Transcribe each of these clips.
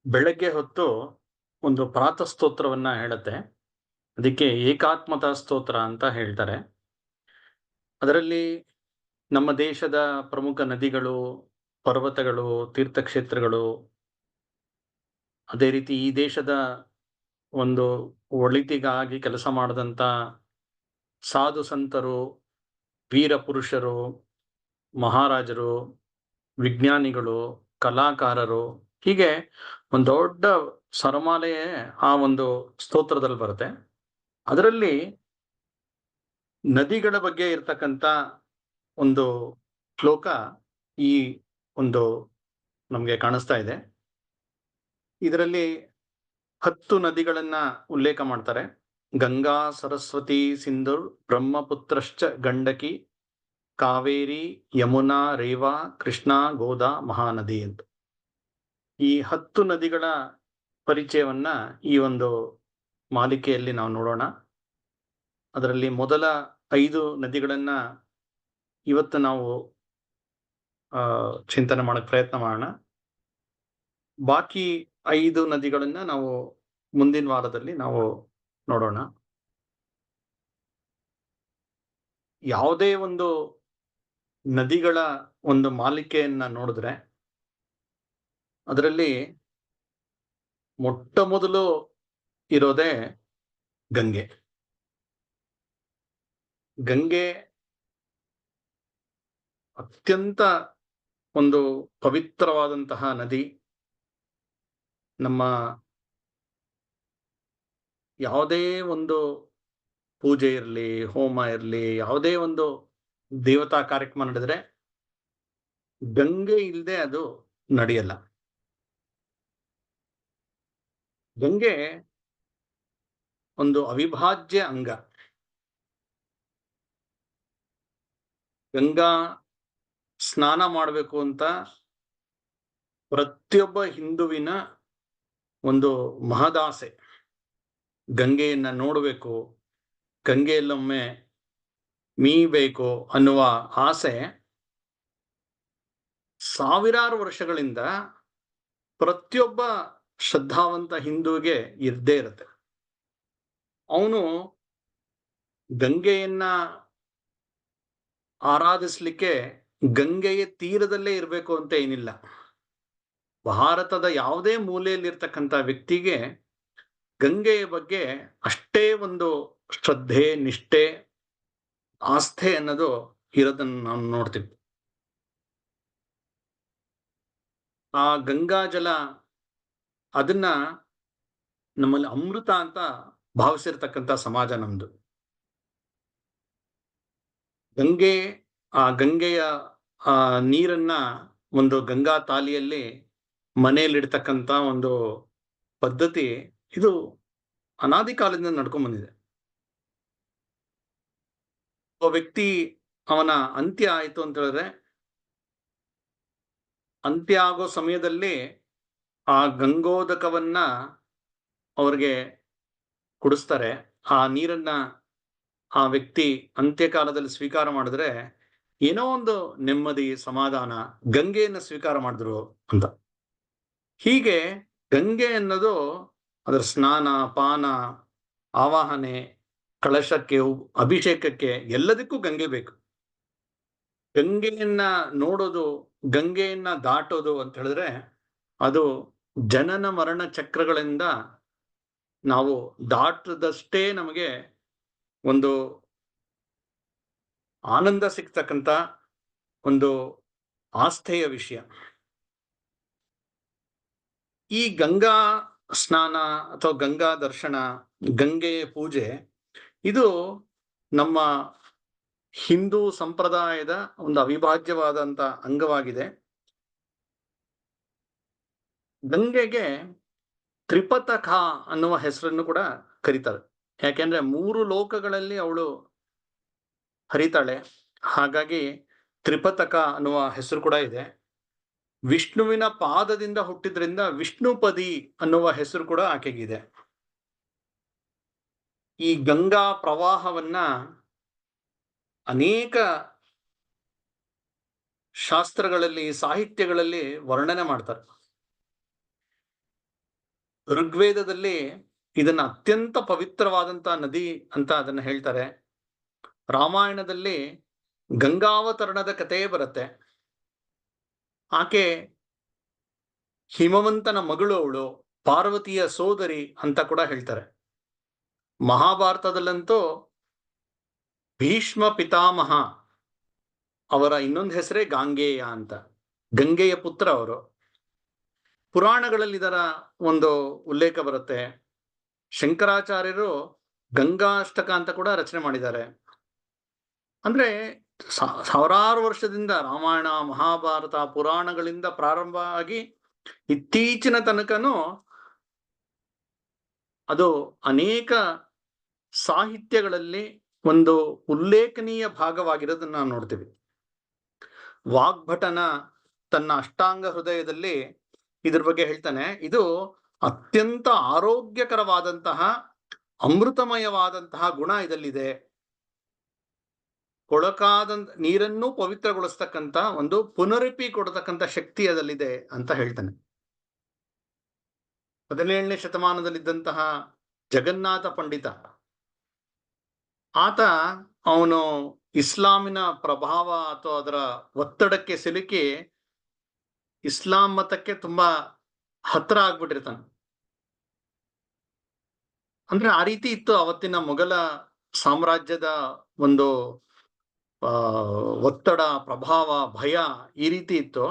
ಬೆಳಗ್ಗೆ ಹೊತ್ತು ಒಂದು ಪ್ರಾತಃ ಸ್ತೋತ್ರವನ್ನ ಹೇಳುತ್ತೆ. ಅದಕ್ಕೆ ಏಕಾತ್ಮತಾ ಸ್ತೋತ್ರ ಅಂತ ಹೇಳ್ತಾರೆ. ಅದರಲ್ಲಿ ನಮ್ಮ ದೇಶದ ಪ್ರಮುಖ ನದಿಗಳು, ಪರ್ವತಗಳು, ತೀರ್ಥಕ್ಷೇತ್ರಗಳು, ಅದೇ ರೀತಿ ಈ ದೇಶದ ಒಂದು ಒಳಿತಿಗಾಗಿ ಕೆಲಸ ಮಾಡಿದಂಥ ಸಾಧು ಸಂತರು, ವೀರ ಪುರುಷರು, ಮಹಾರಾಜರು, ವಿಜ್ಞಾನಿಗಳು, ಕಲಾಕಾರರು, ಹೀಗೆ ಒಂದು ದೊಡ್ಡ ಸರಮಾಲೆಯೇ ಆ ಒಂದು ಸ್ತೋತ್ರದಲ್ಲಿ ಬರುತ್ತೆ. ಅದರಲ್ಲಿ ನದಿಗಳ ಬಗ್ಗೆ ಇರ್ತಕ್ಕಂಥ ಒಂದು ಶ್ಲೋಕ ಈ ಒಂದು ನಮ್ಗೆ ಕಾಣಿಸ್ತಾ ಇದೆ. ಇದರಲ್ಲಿ 10 ನದಿಗಳನ್ನ ಉಲ್ಲೇಖ ಮಾಡ್ತಾರೆ. ಗಂಗಾ, ಸರಸ್ವತಿ, ಸಿಂಧು, ಬ್ರಹ್ಮಪುತ್ರಶ್ಚ ಗಂಡಕಿ, ಕಾವೇರಿ, ಯಮುನಾ, ರೇವಾ, ಕೃಷ್ಣ, ಗೋದಾ, ಮಹಾನದಿ ಅಂತ. ಈ 10 ನದಿಗಳ ಪರಿಚಯವನ್ನ ಈ ಒಂದು ಮಾಲಿಕೆಯಲ್ಲಿ ನಾವು ನೋಡೋಣ. ಅದರಲ್ಲಿ ಮೊದಲ 5 ನದಿಗಳನ್ನ ಇವತ್ತು ನಾವು ಚಿಂತನೆ ಮಾಡಕ್ ಪ್ರಯತ್ನ ಮಾಡೋಣ. ಬಾಕಿ 5 ನದಿಗಳನ್ನ ನಾವು ಮುಂದಿನ ವಾರದಲ್ಲಿ ನಾವು ನೋಡೋಣ. ಯಾವುದೇ ಒಂದು ನದಿಗಳ ಒಂದು ಮಾಲಿಕೆಯನ್ನ ನೋಡಿದ್ರೆ ಅದರಲ್ಲಿ ಮೊಟ್ಟ ಮೊದಲು ಇರೋದೇ ಗಂಗೆ. ಗಂಗೆ ಅತ್ಯಂತ ಒಂದು ಪವಿತ್ರವಾದಂತಹ ನದಿ. ನಮ್ಮ ಯಾವುದೇ ಒಂದು ಪೂಜೆ ಇರಲಿ, ಹೋಮ ಇರಲಿ, ಯಾವುದೇ ಒಂದು ದೇವತಾ ಕಾರ್ಯಕ್ರಮ ನಡೆದ್ರೆ ಗಂಗೆ ಇಲ್ಲದೆ ಅದು ನಡೆಯಲ್ಲ. ಗಂಗೆ ಒಂದು ಅವಿಭಾಜ್ಯ ಅಂಗ. ಗಂಗಾ ಸ್ನಾನ ಮಾಡಬೇಕು ಅಂತ ಪ್ರತಿಯೊಬ್ಬ ಹಿಂದುವಿನ ಒಂದು ಮಹದಾಸೆ. ಗಂಗೆಯನ್ನ ನೋಡಬೇಕು, ಗಂಗೆಯಲ್ಲೊಮ್ಮೆ ಮೀಬೇಕು ಅನ್ನುವ ಆಸೆ ಸಾವಿರಾರು ವರ್ಷಗಳಿಂದ ಪ್ರತಿಯೊಬ್ಬ ಶ್ರದ್ಧಾವಂತ ಹಿಂದೂಗೆ ಇದ್ದೇ ಇರುತ್ತೆ. ಅವನು ಗಂಗೆಯನ್ನ ಆರಾಧಿಸ್ಲಿಕ್ಕೆ ಗಂಗೆಯ ತೀರದಲ್ಲೇ ಇರಬೇಕು ಅಂತ ಏನಿಲ್ಲ. ಭಾರತದ ಯಾವುದೇ ಮೂಲೆಯಲ್ಲಿರ್ತಕ್ಕಂಥ ವ್ಯಕ್ತಿಗೆ ಗಂಗೆಯ ಬಗ್ಗೆ ಅಷ್ಟೇ ಒಂದು ಶ್ರದ್ಧೆ, ನಿಷ್ಠೆ, ಆಸ್ಥೆ ಅನ್ನೋದು ಇರೋದನ್ನು ನಾವು ನೋಡ್ತೀವಿ. ಆ ಗಂಗಾ ಜಲ ಅದನ್ನ ನಮ್ಮಲ್ಲಿ ಅಮೃತ ಅಂತ ಭಾವಿಸಿರ್ತಕ್ಕಂಥ ಸಮಾಜ ನಮ್ದು. ಗಂಗೆಯ ನೀರನ್ನ ಒಂದು ಗಂಗಾ ತಾಲಿಯಲ್ಲಿ ಮನೆಯಲ್ಲಿಡ್ತಕ್ಕಂಥ ಒಂದು ಪದ್ಧತಿ ಇದು ಅನಾದಿ ಕಾಲದಿಂದ ನಡ್ಕೊಂಡ್ ಬಂದಿದೆ. ಒಬ್ಬ ವ್ಯಕ್ತಿ ಅವನ ಅಂತ್ಯ ಆಯ್ತು ಅಂತ ಹೇಳಿದ್ರೆ, ಅಂತ್ಯ ಆಗೋ ಸಮಯದಲ್ಲಿ ಆ ಗಂಗೋದಕವನ್ನ ಅವ್ರಿಗೆ ಕುಡಿಸ್ತಾರೆ. ಆ ನೀರನ್ನ ಆ ವ್ಯಕ್ತಿ ಅಂತ್ಯಕಾಲದಲ್ಲಿ ಸ್ವೀಕಾರ ಮಾಡಿದ್ರೆ ಏನೋ ಒಂದು ನೆಮ್ಮದಿ, ಸಮಾಧಾನ, ಗಂಗೆಯನ್ನ ಸ್ವೀಕಾರ ಮಾಡಿದ್ರು ಅಂತ. ಹೀಗೆ ಗಂಗೆ ಅನ್ನೋದು ಅದರ ಸ್ನಾನ, ಪಾನ, ಆವಾಹನೆ, ಕಳಶಕ್ಕೆ, ಅಭಿಷೇಕಕ್ಕೆ ಎಲ್ಲದಕ್ಕೂ ಗಂಗೆ ಬೇಕು. ಗಂಗೆಯನ್ನ ನೋಡೋದು, ಗಂಗೆಯನ್ನ ದಾಟೋದು ಅಂತ ಹೇಳಿದ್ರೆ ಅದು ಜನನ ಮರಣ ಚಕ್ರಗಳಿಂದ ನಾವು ದಾಟದಷ್ಟೇ ನಮಗೆ ಒಂದು ಆನಂದ ಸಿಗ್ತಕ್ಕಂಥ ಒಂದು ಆಸ್ಥೆಯ ವಿಷಯ. ಈ ಗಂಗಾ ಸ್ನಾನ ಅಥವಾ ಗಂಗಾ ದರ್ಶನ, ಗಂಗೆಯ ಪೂಜೆ ಇದು ನಮ್ಮ ಹಿಂದೂ ಸಂಪ್ರದಾಯದ ಒಂದು ಅವಿಭಾಜ್ಯವಾದಂತ ಅಂಗವಾಗಿದೆ. ಗಂಗೆಗೆ ತ್ರಿಪತಕ ಅನ್ನುವ ಹೆಸರನ್ನು ಕೂಡ ಕರೀತಾರೆ. ಯಾಕೆಂದ್ರೆ 3 ಲೋಕಗಳಲ್ಲಿ ಅವಳು ಹರಿತಾಳೆ. ಹಾಗಾಗಿ ತ್ರಿಪತಕ ಅನ್ನುವ ಹೆಸರು ಕೂಡ ಇದೆ. ವಿಷ್ಣುವಿನ ಪಾದದಿಂದ ಹುಟ್ಟಿದ್ರಿಂದ ವಿಷ್ಣುಪದಿ ಅನ್ನುವ ಹೆಸರು ಕೂಡ ಆಕೆಗಿದೆ. ಈ ಗಂಗಾ ಪ್ರವಾಹವನ್ನ ಅನೇಕ ಶಾಸ್ತ್ರಗಳಲ್ಲಿ, ಸಾಹಿತ್ಯಗಳಲ್ಲಿ ವರ್ಣನೆ ಮಾಡ್ತಾರೆ. ಋಗ್ವೇದದಲ್ಲಿ ಇದನ್ನ ಅತ್ಯಂತ ಪವಿತ್ರವಾದಂತಹ ನದಿ ಅಂತ ಅದನ್ನ ಹೇಳ್ತಾರೆ. ರಾಮಾಯಣದಲ್ಲಿ ಗಂಗಾವತರಣದ ಕಥೆ ಬರುತ್ತೆ. ಆಕೆ ಹಿಮವಂತನ ಮಗಳು, ಅವಳು ಪಾರ್ವತಿಯ ಸೋದರಿ ಅಂತ ಕೂಡ ಹೇಳ್ತಾರೆ. ಮಹಾಭಾರತದಲ್ಲಂತೂ ಭೀಷ್ಮ ಪಿತಾಮಹ ಅವರ ಇನ್ನೊಂದು ಹೆಸರೇ ಗಾಂಗೇಯ ಅಂತ, ಗಂಗೆಯ ಪುತ್ರ ಅವರು. ಪುರಾಣಗಳಲ್ಲಿ ಇದರ ಒಂದು ಉಲ್ಲೇಖ ಬರುತ್ತೆ. ಶಂಕರಾಚಾರ್ಯರು ಗಂಗಾಷ್ಟಕ ಅಂತ ಕೂಡ ರಚನೆ ಮಾಡಿದ್ದಾರೆ. ಅಂದ್ರೆ ಸಾವಿರಾರು ವರ್ಷದಿಂದ ರಾಮಾಯಣ, ಮಹಾಭಾರತ, ಪುರಾಣಗಳಿಂದ ಪ್ರಾರಂಭ ಆಗಿ ಇತ್ತೀಚಿನ ತನಕನೂ ಅದು ಅನೇಕ ಸಾಹಿತ್ಯಗಳಲ್ಲಿ ಒಂದು ಉಲ್ಲೇಖನೀಯ ಭಾಗವಾಗಿರೋದನ್ನ ನಾವು ನೋಡ್ತೀವಿ. ವಾಗ್ಭಟನ ತನ್ನ ಅಷ್ಟಾಂಗ ಹೃದಯದಲ್ಲಿ ಇದ್ರ ಬಗ್ಗೆ ಹೇಳ್ತಾನೆ. ಇದು ಅತ್ಯಂತ ಆರೋಗ್ಯಕರವಾದಂತಹ, ಅಮೃತಮಯವಾದಂತಹ ಗುಣ ಇದಲ್ಲಿದೆ. ಕೊಳಕಾದ ನೀರನ್ನು ಪವಿತ್ರಗೊಳಿಸ್ತಕ್ಕಂಥ ಒಂದು ಪುನರುಪಿ ಕೊಡತಕ್ಕಂಥ ಶಕ್ತಿ ಅದಲ್ಲಿದೆ ಅಂತ ಹೇಳ್ತಾನೆ. 17ನೇ ಶತಮಾನದಲ್ಲಿದ್ದಂತಹ ಜಗನ್ನಾಥ ಪಂಡಿತ, ಆತ ಅವನು ಇಸ್ಲಾಮಿನ ಪ್ರಭಾವ ಅಥವಾ ಅದರ ಒತ್ತಡಕ್ಕೆ ಸಿಲುಕಿ ಇಸ್ಲಾಂ ಮತಕ್ಕೆ ತುಂಬಾ ಹತ್ರ ಆಗ್ಬಿಟ್ಟಿರ್ತಾನೆ. ಅಂದ್ರೆ ಆ ರೀತಿ ಇತ್ತು ಅವತ್ತಿನ ಮೊಘಲ ಸಾಮ್ರಾಜ್ಯದ ಒಂದು ಒತ್ತಡ, ಪ್ರಭಾವ, ಭಯ ಈ ರೀತಿ ಇತ್ತು.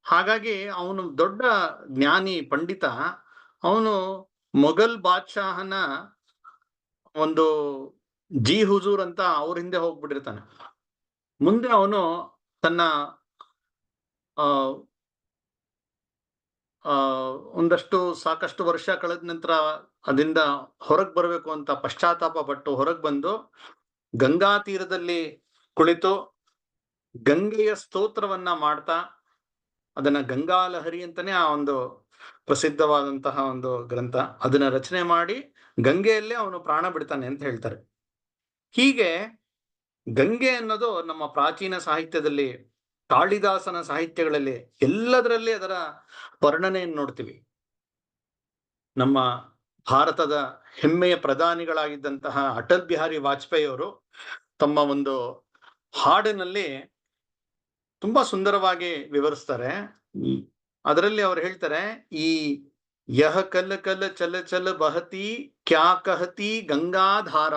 ಹಾಗಾಗಿ ಅವನು ದೊಡ್ಡ ಜ್ಞಾನಿ, ಪಂಡಿತ. ಅವನು ಮೊಘಲ್ ಬಾದ್ಶಾಹನ ಒಂದು ಜಿ ಹುಜೂರ್ ಅಂತ ಅವ್ರ ಹಿಂದೆ ಹೋಗ್ಬಿಟ್ಟಿರ್ತಾನೆ. ಮುಂದೆ ಅವನು ತನ್ನ ಸಾಕಷ್ಟು ವರ್ಷ ಕಳೆದ ನಂತರ ಅದರಿಂದ ಹೊರಗೆ ಬರಬೇಕು ಅಂತ ಪಶ್ಚಾತ್ತಾಪ ಪಟ್ಟು ಹೊರಗೆ ಬಂದು ಗಂಗಾ ತೀರದಲ್ಲಿ ಕುಳಿತು ಗಂಗೆಯ ಸ್ತೋತ್ರವನ್ನ ಮಾಡ್ತಾ, ಅದನ್ನ ಗಂಗಾ ಲಹರಿ ಅಂತಾನೆ ಆ ಒಂದು ಪ್ರಸಿದ್ಧವಾದಂತಹ ಒಂದು ಗ್ರಂಥ, ಅದನ್ನ ರಚನೆ ಮಾಡಿ ಗಂಗೆಯಲ್ಲೇ ಅವನು ಪ್ರಾಣ ಬಿಡ್ತಾನೆ ಅಂತ ಹೇಳ್ತಾರೆ. ಹೀಗೆ ಗಂಗೆ ಅನ್ನೋದು ನಮ್ಮ ಪ್ರಾಚೀನ ಸಾಹಿತ್ಯದಲ್ಲಿ, ಕಾಳಿದಾಸನ ಸಾಹಿತ್ಯಗಳಲ್ಲಿ ಎಲ್ಲದರಲ್ಲಿ ಅದರ ವರ್ಣನೆಯನ್ನು ನೋಡ್ತೀವಿ. ನಮ್ಮ ಭಾರತದ ಹೆಮ್ಮೆಯ ಪ್ರಧಾನಿಗಳಾಗಿದ್ದಂತಹ ಅಟಲ್ ಬಿಹಾರಿ ವಾಜಪೇಯಿ ಅವರು ತಮ್ಮ ಒಂದು ಹಾಡಿನಲ್ಲಿ ತುಂಬಾ ಸುಂದರವಾಗಿ ವಿವರಿಸ್ತಾರೆ. ಅದರಲ್ಲಿ ಅವ್ರು ಹೇಳ್ತಾರೆ, ಈ ಯಹ ಕಲ್ ಕಲ್ ಚಲ ಚಲ ಬಹತಿ ಕ್ಯಾ ಕಹತಿ ಗಂಗಾಧಾರ.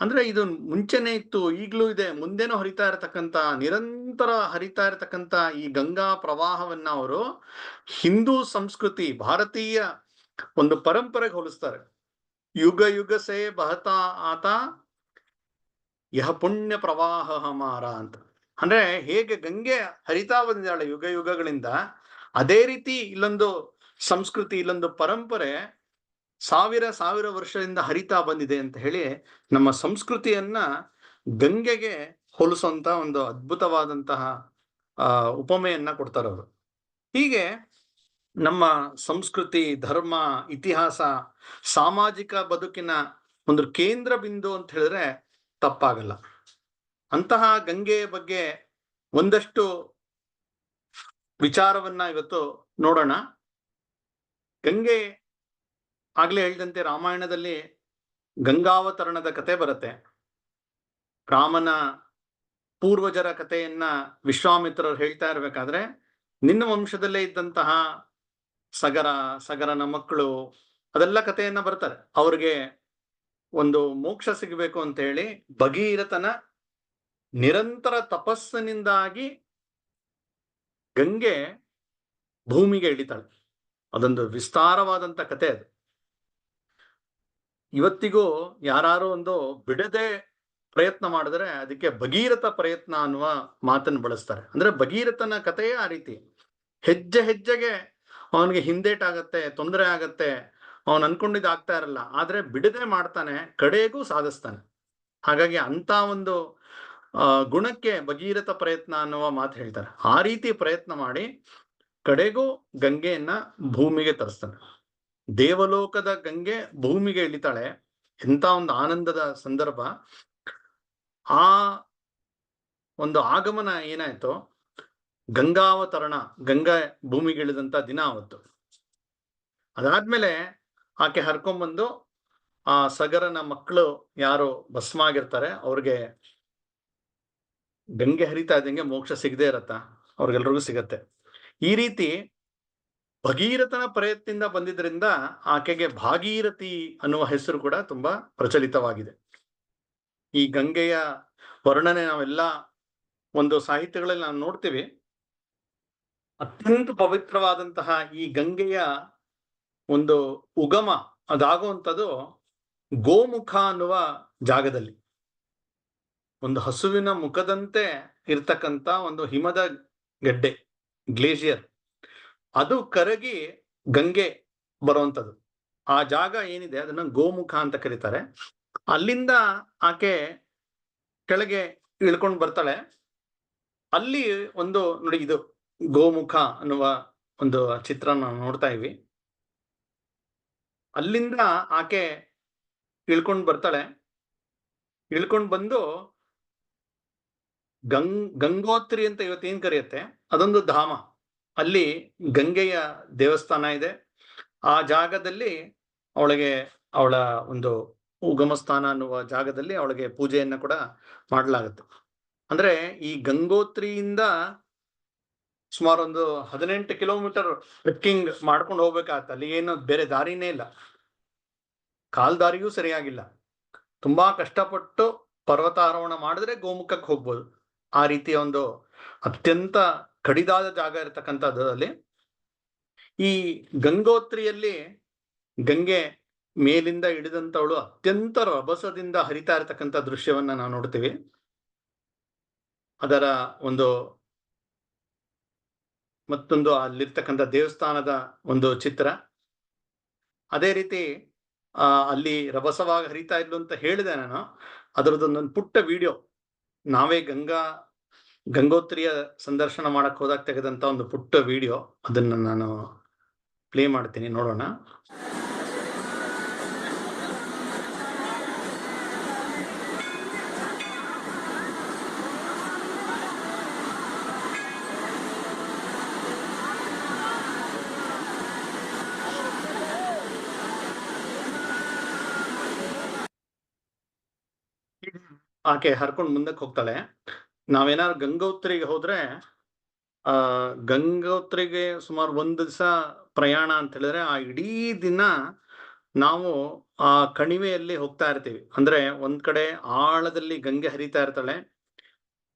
ಅಂದ್ರೆ ಇದು ಮುಂಚೆನೆ ಇತ್ತು, ಈಗ್ಲೂ ಇದೆ, ಮುಂದೆನೂ ಹರಿತಾ ಇರತಕ್ಕಂತ, ನಿರಂತರ ಹರಿತಾ ಇರತಕ್ಕಂತ ಈ ಗಂಗಾ ಪ್ರವಾಹವನ್ನ ಅವರು ಹಿಂದೂ ಸಂಸ್ಕೃತಿ, ಭಾರತೀಯ ಒಂದು ಪರಂಪರೆಗೆ ಹೋಲಿಸ್ತಾರೆ. ಯುಗ ಯುಗ ಸೇ ಬಹತಾ ಆತ ಯಹ ಪುಣ್ಯ ಪ್ರವಾಹ ಹಮಾರ ಅಂತ. ಅಂದ್ರೆ ಹೇಗೆ ಗಂಗೆ ಹರಿತಾ ಬಂದಿದ್ದಾಳೆ ಯುಗ ಯುಗಗಳಿಂದ, ಅದೇ ರೀತಿ ಇಲ್ಲೊಂದು ಸಂಸ್ಕೃತಿ, ಇಲ್ಲೊಂದು ಪರಂಪರೆ ಸಾವಿರ ಸಾವಿರ ವರ್ಷದಿಂದ ಹರಿತಾ ಬಂದಿದೆ ಅಂತ ಹೇಳಿ ನಮ್ಮ ಸಂಸ್ಕೃತಿಯನ್ನ ಗಂಗೆಗೆ ಹೋಲಿಸುವಂತ ಒಂದು ಅದ್ಭುತವಾದಂತಹ ಉಪಮೆಯನ್ನ ಕೊಡ್ತಾರೆ ಅವರು. ಹೀಗೆ ನಮ್ಮ ಸಂಸ್ಕೃತಿ, ಧರ್ಮ, ಇತಿಹಾಸ, ಸಾಮಾಜಿಕ ಬದುಕಿನ ಒಂದು ಕೇಂದ್ರ ಬಿಂದು ಅಂತ ಹೇಳಿದ್ರೆ ತಪ್ಪಾಗಲ್ಲ. ಅಂತಹ ಗಂಗೆಯ ಬಗ್ಗೆ ಒಂದಷ್ಟು ವಿಚಾರವನ್ನ ಇವತ್ತು ನೋಡೋಣ. ಗಂಗೆ ಆಗ್ಲೇ ಹೇಳಿದಂತೆ ರಾಮಾಯಣದಲ್ಲಿ ಗಂಗಾವತರಣದ ಕತೆ ಬರುತ್ತೆ. ರಾಮನ ಪೂರ್ವಜರ ಕಥೆಯನ್ನ ವಿಶ್ವಾಮಿತ್ರರು ಹೇಳ್ತಾ ಇರ್ಬೇಕಾದ್ರೆ, ನಿನ್ನ ವಂಶದಲ್ಲೇ ಇದ್ದಂತಹ ಸಗರನ ಮಕ್ಕಳು ಅದೆಲ್ಲ ಕಥೆಯನ್ನ ಬರ್ತಾರೆ. ಅವ್ರಿಗೆ ಒಂದು ಮೋಕ್ಷ ಸಿಗಬೇಕು ಅಂತ ಹೇಳಿ ಭಗೀರಥನ ನಿರಂತರ ತಪಸ್ಸಿನಿಂದಾಗಿ ಗಂಗೆ ಭೂಮಿಗೆ ಇಳಿತಾಳೆ. ಅದೊಂದು ವಿಸ್ತಾರವಾದಂತ ಕತೆ ಅದು. ಇವತ್ತಿಗೂ ಯಾರು ಒಂದು ಬಿಡದೆ ಪ್ರಯತ್ನ ಮಾಡಿದ್ರೆ ಅದಕ್ಕೆ ಭಗೀರಥ ಪ್ರಯತ್ನ ಅನ್ನುವ ಮಾತನ್ನು ಬಳಸ್ತಾರೆ. ಅಂದ್ರೆ ಭಗೀರಥನ ಕಥೆಯೇ ಆ ರೀತಿ. ಹೆಜ್ಜೆ ಹೆಜ್ಜೆಗೆ ಅವನಿಗೆ ಹಿಂದೇಟಾಗತ್ತೆ, ತೊಂದರೆ ಆಗತ್ತೆ, ಅವನು ಅನ್ಕೊಂಡಿದ್ದು ಆಗ್ತಾ ಇರಲ್ಲ, ಆದ್ರೆ ಬಿಡದೆ ಮಾಡ್ತಾನೆ, ಕಡೆಗೂ ಸಾಧಿಸ್ತಾನೆ. ಹಾಗಾಗಿ ಅಂತ ಒಂದು ಗುಣಕ್ಕೆ ಭಗೀರಥ ಪ್ರಯತ್ನ ಅನ್ನುವ ಮಾತು ಹೇಳ್ತಾರೆ. ಆ ರೀತಿ ಪ್ರಯತ್ನ ಮಾಡಿ ಕಡೆಗೂ ಗಂಗೆಯನ್ನ ಭೂಮಿಗೆ ತರಿಸ್ತಾನೆ. ದೇವಲೋಕದ ಗಂಗೆ ಭೂಮಿಗೆ ಇಳಿತಾಳೆ. ಎಂತ ಒಂದು ಆನಂದದ ಸಂದರ್ಭ. ಆ ಒಂದು ಆಗಮನ ಏನಾಯ್ತು, ಗಂಗಾವತರಣ, ಗಂಗಾ ಭೂಮಿಗೆ ಇಳಿದಂತ ದಿನ ಅವತ್ತು. ಅದಾದ್ಮೇಲೆ ಆಕೆ ಹರ್ಕೊಂಡ್ಬಂದು ಆ ಸಗರನ ಮಕ್ಕಳು ಯಾರು ಭಸ್ಮ ಆಗಿರ್ತಾರೆ ಅವ್ರಿಗೆ ಗಂಗೆ ಹರಿತಾ ಇದ್ದಂಗೆ ಮೋಕ್ಷ ಸಿಗದೆ ಇರತ್ತ, ಅವ್ರಿಗೆಲ್ರಿಗೂ ಸಿಗತ್ತೆ. ಈ ರೀತಿ ಭಗೀರಥನ ಪ್ರಯತ್ನದಿಂದ ಬಂದಿದ್ರಿಂದ ಆಕೆಗೆ ಭಾಗೀರಥಿ ಅನ್ನುವ ಹೆಸರು ಕೂಡ ತುಂಬಾ ಪ್ರಚಲಿತವಾಗಿದೆ. ಈ ಗಂಗೆಯ ವರ್ಣನೆ ನಾವೆಲ್ಲ ಒಂದು ಸಾಹಿತ್ಯಗಳಲ್ಲಿ ನಾವು ನೋಡ್ತೀವಿ. ಅತ್ಯಂತ ಪವಿತ್ರವಾದಂತಹ ಈ ಗಂಗೆಯ ಒಂದು ಉಗಮ ಅದಾಗುವಂಥದ್ದು ಗೋಮುಖ ಅನ್ನುವ ಜಾಗದಲ್ಲಿ. ಒಂದು ಹಸುವಿನ ಮುಖದಂತೆ ಇರ್ತಕ್ಕಂಥ ಒಂದು ಹಿಮದ ಗಡ್ಡೆ, ಗ್ಲೇಷಿಯರ್, ಅದು ಕರಗಿ ಗಂಗೆ ಬರುವಂಥದ್ದು. ಆ ಜಾಗ ಏನಿದೆ ಅದನ್ನ ಗೋಮುಖ ಅಂತ ಕರೀತಾರೆ. ಅಲ್ಲಿಂದ ಆಕೆ ಕೆಳಗೆ ಇಳ್ಕೊಂಡು ಬರ್ತಾಳೆ. ಅಲ್ಲಿ ಒಂದು ನೋಡಿ, ಇದು ಗೋಮುಖ ಅನ್ನುವ ಒಂದು ಚಿತ್ರ ನಾವು ನೋಡ್ತಾ ಇವಿ. ಅಲ್ಲಿಂದ ಆಕೆ ಇಳ್ಕೊಂಡು ಬರ್ತಾಳೆ. ಇಳ್ಕೊಂಡು ಬಂದು ಗಂಗೋತ್ರಿ ಅಂತ ಇವತ್ತೇನ್ ಕರೆಯುತ್ತೆ, ಅದೊಂದು ಧಾಮ. ಅಲ್ಲಿ ಗಂಗೆಯ ದೇವಸ್ಥಾನ ಇದೆ. ಆ ಜಾಗದಲ್ಲಿ ಅವಳ ಒಂದು ಉಗಮ ಸ್ಥಾನ ಅನ್ನುವ ಜಾಗದಲ್ಲಿ ಅವಳಿಗೆ ಪೂಜೆಯನ್ನ ಕೂಡ ಮಾಡಲಾಗುತ್ತೆ. ಅಂದ್ರೆ ಈ ಗಂಗೋತ್ರಿಯಿಂದ ಸುಮಾರು ಒಂದು 18 ಕಿಲೋಮೀಟರ್ ಟ್ರೆಕ್ಕಿಂಗ್ ಮಾಡ್ಕೊಂಡು ಹೋಗ್ಬೇಕಾಗತ್ತೆ. ಅಲ್ಲಿ ಏನು ಬೇರೆ ದಾರಿನೇ ಇಲ್ಲ, ಕಾಲ್ದಾರಿಯೂ ಸರಿಯಾಗಿಲ್ಲ. ತುಂಬಾ ಕಷ್ಟಪಟ್ಟು ಪರ್ವತಾರೋಹಣ ಮಾಡಿದ್ರೆ ಗೋಮುಖಕ್ಕೆ ಹೋಗ್ಬೋದು. ಆ ರೀತಿಯ ಒಂದು ಅತ್ಯಂತ ಕಡಿದಾದ ಜಾಗ ಇರತಕ್ಕಂಥದ್ದು. ಅಲ್ಲಿ ಈ ಗಂಗೋತ್ರಿಯಲ್ಲಿ ಗಂಗೆ ಮೇಲಿಂದ ಇಳಿದಂತವಳು ಅತ್ಯಂತ ರಭಸದಿಂದ ಹರಿತಾ ಇರತಕ್ಕಂಥ ದೃಶ್ಯವನ್ನ ನಾವು ನೋಡ್ತೀವಿ. ಅದರ ಒಂದು ಮತ್ತೊಂದು ಅಲ್ಲಿರ್ತಕ್ಕಂಥ ದೇವಸ್ಥಾನದ ಒಂದು ಚಿತ್ರ. ಅದೇ ರೀತಿ ಅಲ್ಲಿ ರಭಸವಾಗಿ ಹರಿತಾ ಇದ್ಲು ಅಂತ ಹೇಳಿದೆ ನಾನು. ಅದರದೊಂದೊಂದು ಪುಟ್ಟ ವಿಡಿಯೋ ನಾವೇ ಗಂಗೋತ್ರಿಯ ಸಂದರ್ಶನ ಮಾಡಕ್ ಹೋದಾಗ ತೆಗೆದಂತ ಒಂದು ಪುಟ್ಟ ವಿಡಿಯೋ, ಅದನ್ನ ನಾನು ಪ್ಲೇ ಮಾಡ್ತೀನಿ, ನೋಡೋಣ. ಆಕೆ ಹರ್ಕೊಂಡು ಮುಂದಕ್ಕೆ ಹೋಗ್ತಾಳೆ. ನಾವೇನಾದ್ರು ಗಂಗೋತ್ರಿಗೆ ಹೋದ್ರೆ ಗಂಗೋತ್ರಿಗೆ ಸುಮಾರು 1 ದಿವಸ ಪ್ರಯಾಣ ಅಂತ ಹೇಳಿದ್ರೆ ಆ ಇಡೀ ದಿನ ನಾವು ಆ ಕಣಿವೆಯಲ್ಲಿ ಹೋಗ್ತಾ ಇರ್ತೀವಿ. ಅಂದ್ರೆ ಒಂದ್ ಕಡೆ ಆಳದಲ್ಲಿ ಗಂಗೆ ಹರಿತಾ ಇರ್ತಾಳೆ,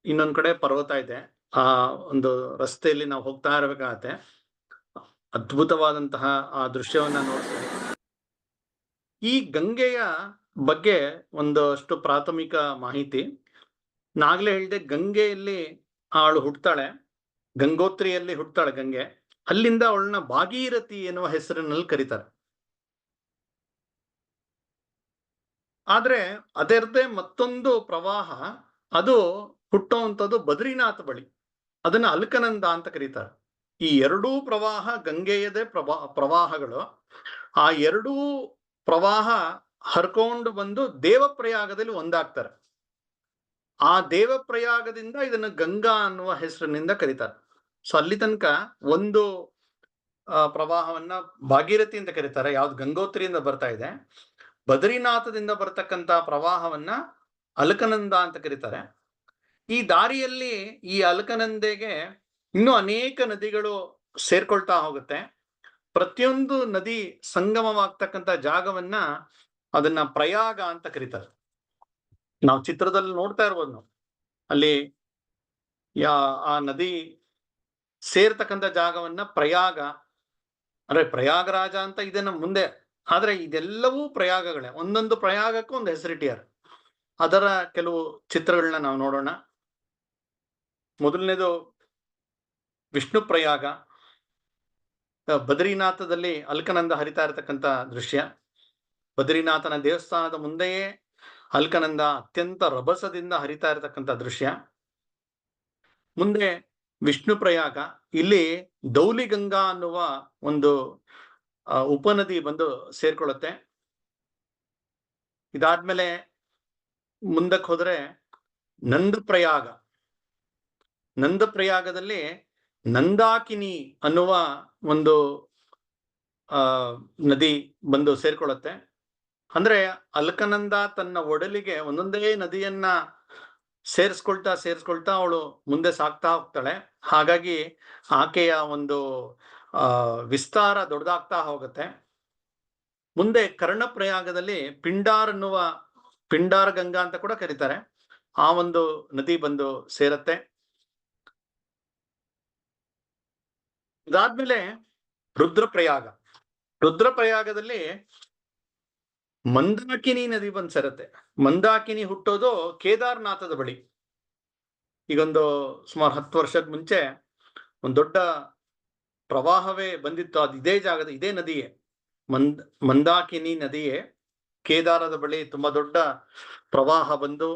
ಇನ್ನೊಂದ್ ಕಡೆ ಪರ್ವತ ಇದೆ. ಆ ಒಂದು ರಸ್ತೆಯಲ್ಲಿ ನಾವು ಹೋಗ್ತಾ ಇರ್ಬೇಕಾಗತ್ತೆ. ಅದ್ಭುತವಾದಂತಹ ಆ ದೃಶ್ಯವನ್ನ ನೋಡ್ತೀವಿ. ಈ ಗಂಗೆಯ ಬಗ್ಗೆ ಒಂದಷ್ಟು ಪ್ರಾಥಮಿಕ ಮಾಹಿತಿ ನಾಗ್ಲೇ ಹೇಳಿದೆ. ಗಂಗೆಯಲ್ಲಿ ಅವಳು ಹುಟ್ಟುತ್ತಾಳೆ, ಗಂಗೋತ್ರಿಯಲ್ಲಿ ಹುಟ್ಟುತ್ತಾಳೆ ಗಂಗೆ. ಅಲ್ಲಿಂದ ಅವಳನ್ನ ಭಾಗೀರಥಿ ಎನ್ನುವ ಹೆಸರಿನಲ್ಲಿ ಕರೀತಾರೆ. ಆದ್ರೆ ಅದರದ್ದೇ ಮತ್ತೊಂದು ಪ್ರವಾಹ ಅದು ಹುಟ್ಟುವಂಥದ್ದು ಬದ್ರಿನಾಥ್ ಬಳಿ, ಅದನ್ನ ಅಲ್ಕನಂದ ಅಂತ ಕರೀತಾರೆ. ಈ ಎರಡೂ ಪ್ರವಾಹ ಗಂಗೆಯದೇ ಪ್ರವಾಹಗಳು. ಆ ಎರಡೂ ಪ್ರವಾಹ ಹರ್ಕೊಂಡು ಬಂದು ದೇವಪ್ರಯಾಗದಲ್ಲಿ ಒಂದಾಗ್ತಾರೆ. ಆ ದೇವಪ್ರಯಾಗದಿಂದ ಇದನ್ನು ಗಂಗಾ ಅನ್ನುವ ಹೆಸರಿನಿಂದ ಕರೀತಾರೆ. ಸೊ ಅಲ್ಲಿ ತನಕ ಒಂದು ಪ್ರವಾಹವನ್ನ ಭಾಗೀರಥಿ ಅಂತ ಕರೀತಾರೆ, ಯಾವ್ದು ಗಂಗೋತ್ರಿಯಿಂದ ಬರ್ತಾ ಇದೆ. ಬದ್ರಿನಾಥದಿಂದ ಬರ್ತಕ್ಕಂತ ಪ್ರವಾಹವನ್ನ ಅಲ್ಕನಂದ ಅಂತ ಕರೀತಾರೆ. ಈ ದಾರಿಯಲ್ಲಿ ಈ ಅಲ್ಕನಂದೆಗೆ ಇನ್ನೂ ಅನೇಕ ನದಿಗಳು ಸೇರ್ಕೊಳ್ತಾ ಹೋಗುತ್ತೆ. ಪ್ರತಿಯೊಂದು ನದಿ ಸಂಗಮವಾಗ್ತಕ್ಕಂಥ ಜಾಗವನ್ನ ಅದನ್ನ ಪ್ರಯಾಗ ಅಂತ ಕರೀತಾರೆ. ನಾವು ಚಿತ್ರದಲ್ಲಿ ನೋಡ್ತಾ ಇರ್ಬೋದು. ನಾವು ಅಲ್ಲಿ ಆ ನದಿ ಸೇರ್ತಕ್ಕಂಥ ಜಾಗವನ್ನ ಪ್ರಯಾಗ, ಅಂದ್ರೆ ಪ್ರಯಾಗರಾಜ ಅಂತ ಇದೆ ನಮ್ಮ ಮುಂದೆ. ಆದ್ರೆ ಇದೆಲ್ಲವೂ ಪ್ರಯಾಗಗಳೇ, ಒಂದೊಂದು ಪ್ರಯಾಗಕ್ಕೂ ಒಂದು ಹೆಸರಿಟ್ಟಿದ್ದಾರೆ. ಅದರ ಕೆಲವು ಚಿತ್ರಗಳನ್ನ ನಾವು ನೋಡೋಣ. ಮೊದಲನೇದು ವಿಷ್ಣು ಪ್ರಯಾಗ. ಬದ್ರಿನಾಥದಲ್ಲಿ ಅಲ್ಕನಂದ ಹರಿತಾ ಇರತಕ್ಕಂಥ ದೃಶ್ಯ. ಬದ್ರಿನಾಥನ ದೇವಸ್ಥಾನದ ಮುಂದೆಯೇ ಅಲ್ಕನಂದ ಅತ್ಯಂತ ರಭಸದಿಂದ ಹರಿತಾ ಇರತಕ್ಕಂಥ ದೃಶ್ಯ. ಮುಂದೆ ವಿಷ್ಣು ಪ್ರಯಾಗ, ಇಲ್ಲಿ ದೌಲಿಗಂಗಾ ಅನ್ನುವ ಒಂದು ಉಪನದಿ ಬಂದು ಸೇರ್ಕೊಳ್ಳುತ್ತೆ. ಇದಾದ್ಮೇಲೆ ಮುಂದಕ್ಕೆ ಹೋದ್ರೆ ನಂದಪ್ರಯಾಗ. ನಂದಪ್ರಯಾಗದಲ್ಲಿ ನಂದಾಕಿನಿ ಅನ್ನುವ ಒಂದು ನದಿ ಬಂದು ಸೇರ್ಕೊಳ್ಳುತ್ತೆ. ಅಂದ್ರೆ ಅಲ್ಕನಂದ ತನ್ನ ಒಡಲಿಗೆ ಒಂದೊಂದೇ ನದಿಯನ್ನ ಸೇರಿಸ್ಕೊಳ್ತಾ ಅವಳು ಮುಂದೆ ಸಾಗ್ತಾ ಹೋಗ್ತಾಳೆ. ಹಾಗಾಗಿ ಆಕೆಯ ಒಂದು ವಿಸ್ತಾರ ದೊಡ್ಡದಾಗ್ತಾ ಹೋಗುತ್ತೆ. ಮುಂದೆ ಕರ್ಣಪ್ರಯಾಗದಲ್ಲಿ ಪಿಂಡಾರ ಗಂಗಾ ಅಂತ ಕೂಡ ಕರೀತಾರೆ. ಆ ಒಂದು ನದಿ ಬಂದು ಸೇರತ್ತೆ. ಇದಾದ್ಮೇಲೆ ರುದ್ರಪ್ರಯಾಗದಲ್ಲಿ ಮಂದಾಕಿನಿ ನದಿ ಬಂದು ಸೇರತ್ತೆ. ಮಂದಾಕಿನಿ ಹುಟ್ಟೋದು ಕೇದಾರ್ನಾಥದ ಬಳಿ. ಈಗೊಂದು ಸುಮಾರು 10 ವರ್ಷದ ಮುಂಚೆ ಒಂದು ದೊಡ್ಡ ಪ್ರವಾಹವೇ ಬಂದಿತ್ತು. ಅದು ಇದೇ ನದಿಯೇ, ಮಂದಾಕಿನಿ ನದಿಯೇ. ಕೇದಾರದ ಬಳಿ ತುಂಬಾ ದೊಡ್ಡ ಪ್ರವಾಹ ಬಂದು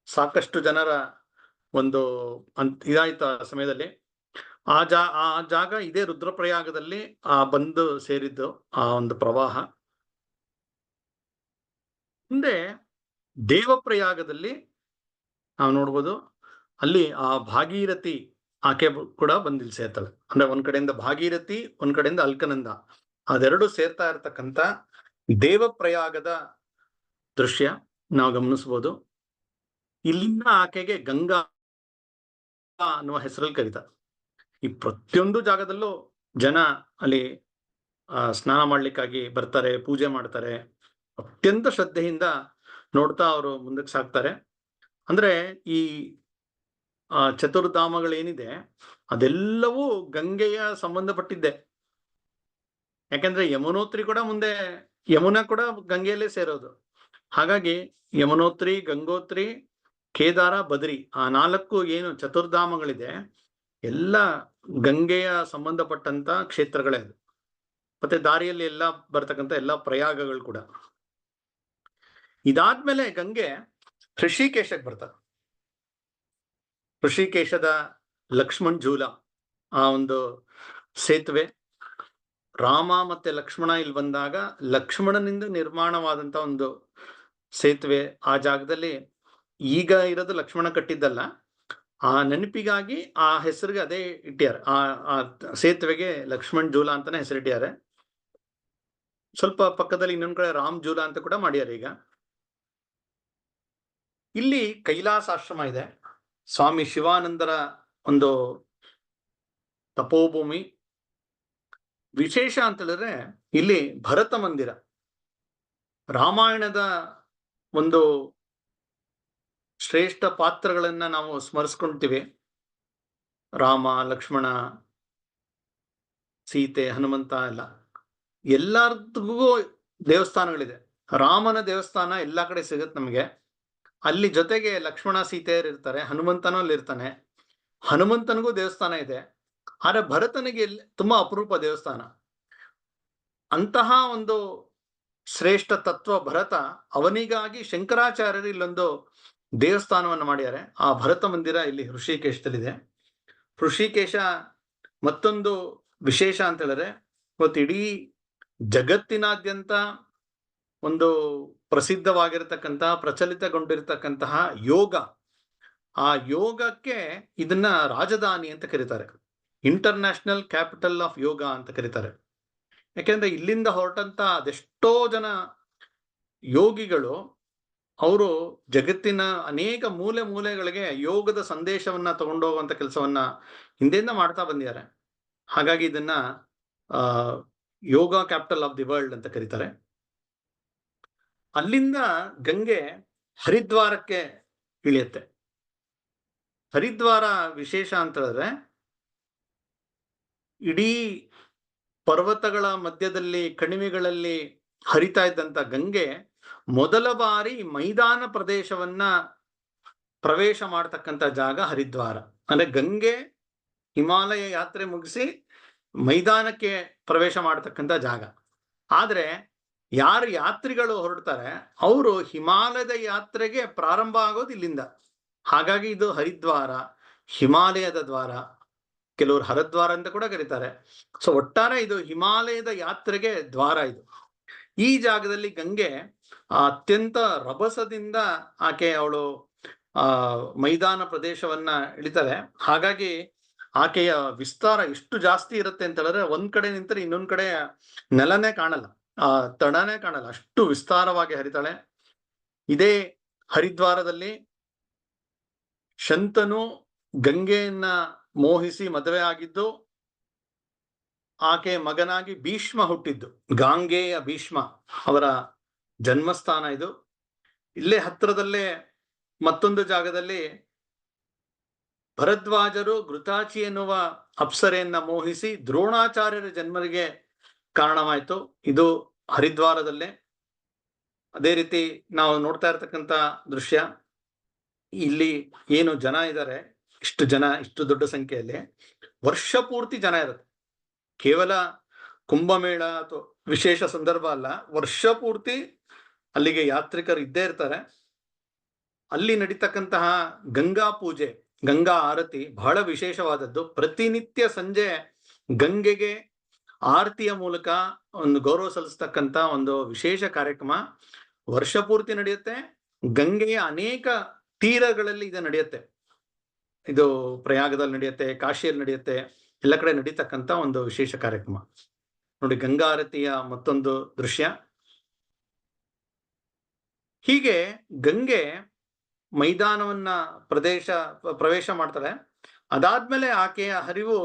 ಸಾಕಷ್ಟು ಜನರ ಒಂದು ಇದಾಯ್ತು ಆ ಸಮಯದಲ್ಲಿ. ಆ ಜಾಗ ಇದೇ ರುದ್ರಪ್ರಯಾಗದಲ್ಲಿ ಬಂದು ಸೇರಿದ್ದು ಆ ಒಂದು ಪ್ರವಾಹ. ಮುಂದೆ ದೇವಪ್ರಯಾಗದಲ್ಲಿ ನಾವು ನೋಡ್ಬೋದು, ಅಲ್ಲಿ ಆ ಭಾಗೀರಥಿ ಆಕೆ ಕೂಡ ಬಂದಿಲ್ ಸೇರ್ತಾಳೆ. ಅಂದ್ರೆ ಒಂದ್ ಕಡೆಯಿಂದ ಭಾಗೀರಥಿ, ಒಂದ್ ಕಡೆಯಿಂದ ಅಲ್ಕನಂದ, ಅದೆರಡು ಸೇರ್ತಾ ಇರತಕ್ಕಂತ ದೇವಪ್ರಯಾಗದ ದೃಶ್ಯ ನಾವು ಗಮನಿಸಬಹುದು. ಇಲ್ಲಿಂದ ಆಕೆಗೆ ಗಂಗಾ ಅನ್ನುವ ಹೆಸರಲ್ಲಿ ಕರೀತಾರೆ. ಈ ಪ್ರತಿಯೊಂದು ಜಾಗದಲ್ಲೂ ಜನ ಅಲ್ಲಿ ಸ್ನಾನ ಮಾಡ್ಲಿಕ್ಕಾಗಿ ಬರ್ತಾರೆ, ಪೂಜೆ ಮಾಡ್ತಾರೆ, ಅತ್ಯಂತ ಶ್ರದ್ಧೆಯಿಂದ ನೋಡ್ತಾ ಅವರು ಮುಂದಕ್ಕೆ ಸಾಗ್ತಾರೆ. ಅಂದ್ರೆ ಈ ಚತುರ್ಧಾಮಗಳೇನಿದೆ ಅದೆಲ್ಲವೂ ಗಂಗೆಯ ಸಂಬಂಧಪಟ್ಟಿದ್ದೆ. ಯಾಕಂದ್ರೆ ಯಮುನೋತ್ರಿ ಕೂಡ ಮುಂದೆ ಯಮುನಾ ಕೂಡ ಗಂಗೆಯಲ್ಲೇ ಸೇರೋದು. ಹಾಗಾಗಿ ಯಮುನೋತ್ರಿ, ಗಂಗೋತ್ರಿ, ಕೇದಾರ, ಬದ್ರಿ, ಆ 4 ಏನು ಚತುರ್ಧಾಮಗಳಿದೆ ಎಲ್ಲ ಗಂಗೆಯ ಸಂಬಂಧಪಟ್ಟಂತ ಕ್ಷೇತ್ರಗಳೇ ಅದು. ಮತ್ತೆ ದಾರಿಯಲ್ಲಿ ಎಲ್ಲ ಬರ್ತಕ್ಕಂಥ ಎಲ್ಲ ಪ್ರಯಾಗಗಳು ಕೂಡ. ಇದಾದ್ಮೇಲೆ ಗಂಗೆ ಋಷಿಕೇಶಕ್ಕೆ ಬರ್ತಾರೆ. ಋಷಿಕೇಶದ ಲಕ್ಷ್ಮಣ್ ಜೂಲ, ಆ ಒಂದು ಸೇತುವೆ, ರಾಮ ಮತ್ತೆ ಲಕ್ಷ್ಮಣ ಇಲ್ಲಿ ಬಂದಾಗ ಲಕ್ಷ್ಮಣನಿಂದ ನಿರ್ಮಾಣವಾದಂತ ಒಂದು ಸೇತುವೆ. ಆ ಜಾಗದಲ್ಲಿ ಈಗ ಇರೋದು ಲಕ್ಷ್ಮಣ ಕಟ್ಟಿದ್ದಲ್ಲ, ಆ ನೆನಪಿಗಾಗಿ ಆ ಹೆಸರಿಗೆ ಅದೇ ಇಟ್ಟ್ಯಾರ. ಆ ಸೇತುವೆಗೆ ಲಕ್ಷ್ಮಣ್ ಜೂಲ ಅಂತಾನೆ ಹೆಸರಿಟ್ಟ್ಯಾರೆ. ಸ್ವಲ್ಪ ಪಕ್ಕದಲ್ಲಿ ಇನ್ನೊಂದ್ ಕಡೆ ರಾಮ್ ಜೂಲ ಅಂತ ಕೂಡ ಮಾಡ್ಯಾರ. ಈಗ ಇಲ್ಲಿ ಕೈಲಾಸಾಶ್ರಮ ಇದೆ, ಸ್ವಾಮಿ ಶಿವಾನಂದರ ಒಂದು ತಪೋಭೂಮಿ. ವಿಶೇಷ ಅಂತ ಹೇಳಿದ್ರೆ ಇಲ್ಲಿ ಭರತ ಮಂದಿರ, ರಾಮಾಯಣದ ಒಂದು ಶ್ರೇಷ್ಠ ಪಾತ್ರಗಳನ್ನ ನಾವು ಸ್ಮರಿಸ್ಕೊಂತೀವಿ. ರಾಮ, ಲಕ್ಷ್ಮಣ, ಸೀತೆ, ಹನುಮಂತ ಎಲ್ಲರಿಗೂ ದೇವಸ್ಥಾನಗಳಿದೆ. ರಾಮನ ದೇವಸ್ಥಾನ ಎಲ್ಲಾ ಕಡೆ ಸಿಗುತ್ತೆ ನಮಗೆ. ಅಲ್ಲಿ ಜೊತೆಗೆ ಲಕ್ಷ್ಮಣ, ಸೀತೆಯರು ಇರ್ತಾರೆ, ಹನುಮಂತನೂ ಅಲ್ಲಿ ಇರ್ತಾನೆ. ಹನುಮಂತನಿಗೂ ದೇವಸ್ಥಾನ ಇದೆ. ಆದ್ರೆ ಭರತನಿಗೆ ತುಂಬಾ ಅಪರೂಪ ದೇವಸ್ಥಾನ. ಅಂತಹ ಒಂದು ಶ್ರೇಷ್ಠ ತತ್ವ ಭರತ, ಅವನಿಗಾಗಿ ಶಂಕರಾಚಾರ್ಯರು ಇಲ್ಲೊಂದು ದೇವಸ್ಥಾನವನ್ನು ಮಾಡ್ಯಾರೆ. ಆ ಭರತ ಮಂದಿರ ಇಲ್ಲಿ ಋಷಿಕೇಶದಲ್ಲಿದೆ. ಋಷಿಕೇಶ ಮತ್ತೊಂದು ವಿಶೇಷ ಅಂತ ಹೇಳಿದ್ರೆ, ಇವತ್ತು ಇಡೀ ಜಗತ್ತಿನಾದ್ಯಂತ ಒಂದು ಪ್ರಸಿದ್ಧವಾಗಿರತಕ್ಕಂತಹ, ಪ್ರಚಲಿತಗೊಂಡಿರತಕ್ಕಂತಹ ಯೋಗ, ಆ ಯೋಗಕ್ಕೆ ಇದನ್ನ ರಾಜಧಾನಿ ಅಂತ ಕರೀತಾರೆ. ಇಂಟರ್ನ್ಯಾಷನಲ್ ಕ್ಯಾಪಿಟಲ್ ಆಫ್ ಯೋಗ ಅಂತ ಕರೀತಾರೆ. ಯಾಕೆಂದ್ರೆ ಇಲ್ಲಿಂದ ಹೊರಟಂತ ಅದೆಷ್ಟೋ ಜನ ಯೋಗಿಗಳು ಅವರು ಜಗತ್ತಿನ ಅನೇಕ ಮೂಲೆಗಳಿಗೆ ಯೋಗದ ಸಂದೇಶವನ್ನ ತಗೊಂಡೋಗುವಂತ ಕೆಲಸವನ್ನ ಹಿಂದೆಯಿಂದ ಮಾಡ್ತಾ ಬಂದಿದ್ದಾರೆ. ಹಾಗಾಗಿ ಇದನ್ನ ಯೋಗ ಕ್ಯಾಪಿಟಲ್ ಆಫ್ ದಿ ವರ್ಲ್ಡ್ ಅಂತ ಕರೀತಾರೆ. ಅಲ್ಲಿಂದ ಗಂಗೆ ಹರಿದ್ವಾರಕ್ಕೆ ಇಳಿಯುತ್ತೆ. ಹರಿದ್ವಾರ ವಿಶೇಷ ಅಂತ ಹೇಳಿದ್ರೆ, ಇಡೀ ಪರ್ವತಗಳ ಮಧ್ಯದಲ್ಲಿ, ಕಣಿವೆಗಳಲ್ಲಿ ಹರಿತಾ ಇದ್ದಂತ ಗಂಗೆ ಮೊದಲ ಬಾರಿ ಮೈದಾನ ಪ್ರದೇಶವನ್ನ ಪ್ರವೇಶ ಮಾಡತಕ್ಕಂತ ಜಾಗ ಹರಿದ್ವಾರ. ಅಂದ್ರೆ ಗಂಗೆ ಹಿಮಾಲಯ ಯಾತ್ರೆ ಮುಗಿಸಿ ಮೈದಾನಕ್ಕೆ ಪ್ರವೇಶ ಮಾಡತಕ್ಕಂತ ಜಾಗ. ಆದ್ರೆ ಯಾರು ಯಾತ್ರಿಗಳು ಹೊರಡ್ತಾರೆ ಅವರು ಹಿಮಾಲಯದ ಯಾತ್ರೆಗೆ ಪ್ರಾರಂಭ ಆಗೋದು ಇಲ್ಲಿಂದ. ಹಾಗಾಗಿ ಇದು ಹರಿದ್ವಾರ, ಹಿಮಾಲಯದ ದ್ವಾರ, ಕೆಲವರು ಹರದ್ವಾರ ಅಂತ ಕೂಡ ಕರೀತಾರೆ. ಸೊ ಒಟ್ಟಾರೆ ಇದು ಹಿಮಾಲಯದ ಯಾತ್ರೆಗೆ ದ್ವಾರ ಇದು. ಈ ಜಾಗದಲ್ಲಿ ಗಂಗೆ ಅತ್ಯಂತ ರಭಸದಿಂದ ಅವಳು ಮೈದಾನ ಪ್ರದೇಶವನ್ನ ಇಳಿತಾರೆ. ಹಾಗಾಗಿ ಆಕೆಯ ವಿಸ್ತಾರ ಎಷ್ಟು ಜಾಸ್ತಿ ಇರುತ್ತೆ ಅಂತ ಹೇಳಿದ್ರೆ ಒಂದ್ ಕಡೆ ನಿಂತರೆ ಇನ್ನೊಂದ್ ಕಡೆ ನೆಲನೇ ಕಾಣಲ್ಲ, ಆ ತಡನೇ ಕಾಣಲ್ಲ, ಅಷ್ಟು ವಿಸ್ತಾರವಾಗಿ ಹರಿತಾಳೆ. ಇದೇ ಹರಿದ್ವಾರದಲ್ಲಿ ಶಂತನು ಗಂಗೆಯನ್ನ ಮೋಹಿಸಿ ಮದುವೆ ಆಗಿದ್ದು, ಆಕೆ ಮಗನಾಗಿ ಭೀಷ್ಮ ಹುಟ್ಟಿದ್ದು. ಗಾಂಗೇಯ ಭೀಷ್ಮ ಅವರ ಜನ್ಮಸ್ಥಾನ ಇದು. ಇಲ್ಲೇ ಹತ್ರದಲ್ಲೇ ಮತ್ತೊಂದು ಜಾಗದಲ್ಲಿ ಭರದ್ವಾಜರು ಘೃತಾಚಿ ಎನ್ನುವ ಅಪ್ಸರೆಯನ್ನ ಮೋಹಿಸಿ ದ್ರೋಣಾಚಾರ್ಯರ ಜನ್ಮರಿಗೆ ಕಾರಣವಾಯಿತು. ಇದು ಹರಿದ್ವಾರದಲ್ಲೇ. ಅದೇ ರೀತಿ ನಾವು ನೋಡ್ತಾ ಇರ್ತಕ್ಕಂಥ ದೃಶ್ಯ, ಇಲ್ಲಿ ಏನು ಜನ ಇದ್ದಾರೆ, ಇಷ್ಟು ಜನ, ಇಷ್ಟು ದೊಡ್ಡ ಸಂಖ್ಯೆಯಲ್ಲಿ ವರ್ಷ ಪೂರ್ತಿ ಜನ ಇರುತ್ತೆ. ಕೇವಲ ಕುಂಭಮೇಳ ಅಥವಾ ವಿಶೇಷ ಸಂದರ್ಭ ಅಲ್ಲ, ವರ್ಷ ಪೂರ್ತಿ ಅಲ್ಲಿಗೆ ಯಾತ್ರಿಕರು ಇದ್ದೇ ಇರ್ತಾರೆ. ಅಲ್ಲಿ ನಡೀತಕ್ಕಂತಹ ಗಂಗಾ ಪೂಜೆ, ಗಂಗಾ ಆರತಿ ಬಹಳ ವಿಶೇಷವಾದದ್ದು. ಪ್ರತಿನಿತ್ಯ ಸಂಜೆ ಗಂಗೆಗೆ ಆರತಿಯ ಮೂಲಕ ಒಂದು ಗೌರವ ಸಲ್ಲಿಸ್ತಕ್ಕಂಥ ಒಂದು ವಿಶೇಷ ಕಾರ್ಯಕ್ರಮ ವರ್ಷ ಪೂರ್ತಿ ನಡೆಯುತ್ತೆ. ಗಂಗೆಯ ಅನೇಕ ತೀರಗಳಲ್ಲಿ ಇದು ನಡೆಯುತ್ತೆ. ಇದು ಪ್ರಯಾಗದಲ್ಲಿ ನಡೆಯುತ್ತೆ, ಕಾಶಿಯಲ್ಲಿ ನಡೆಯುತ್ತೆ, ಎಲ್ಲ ಕಡೆ ನಡೀತಕ್ಕಂಥ ಒಂದು ವಿಶೇಷ ಕಾರ್ಯಕ್ರಮ. ನೋಡಿ, ಗಂಗಾ ಆರತಿಯ ಮತ್ತೊಂದು ದೃಶ್ಯ. ಹೀಗೆ ಗಂಗೆ ಮೈದಾನವನ್ನ ಪ್ರವೇಶ ಮಾಡ್ತಾಳೆ. ಅದಾದ್ಮೇಲೆ ಆಕೆಯ ಹರಿವು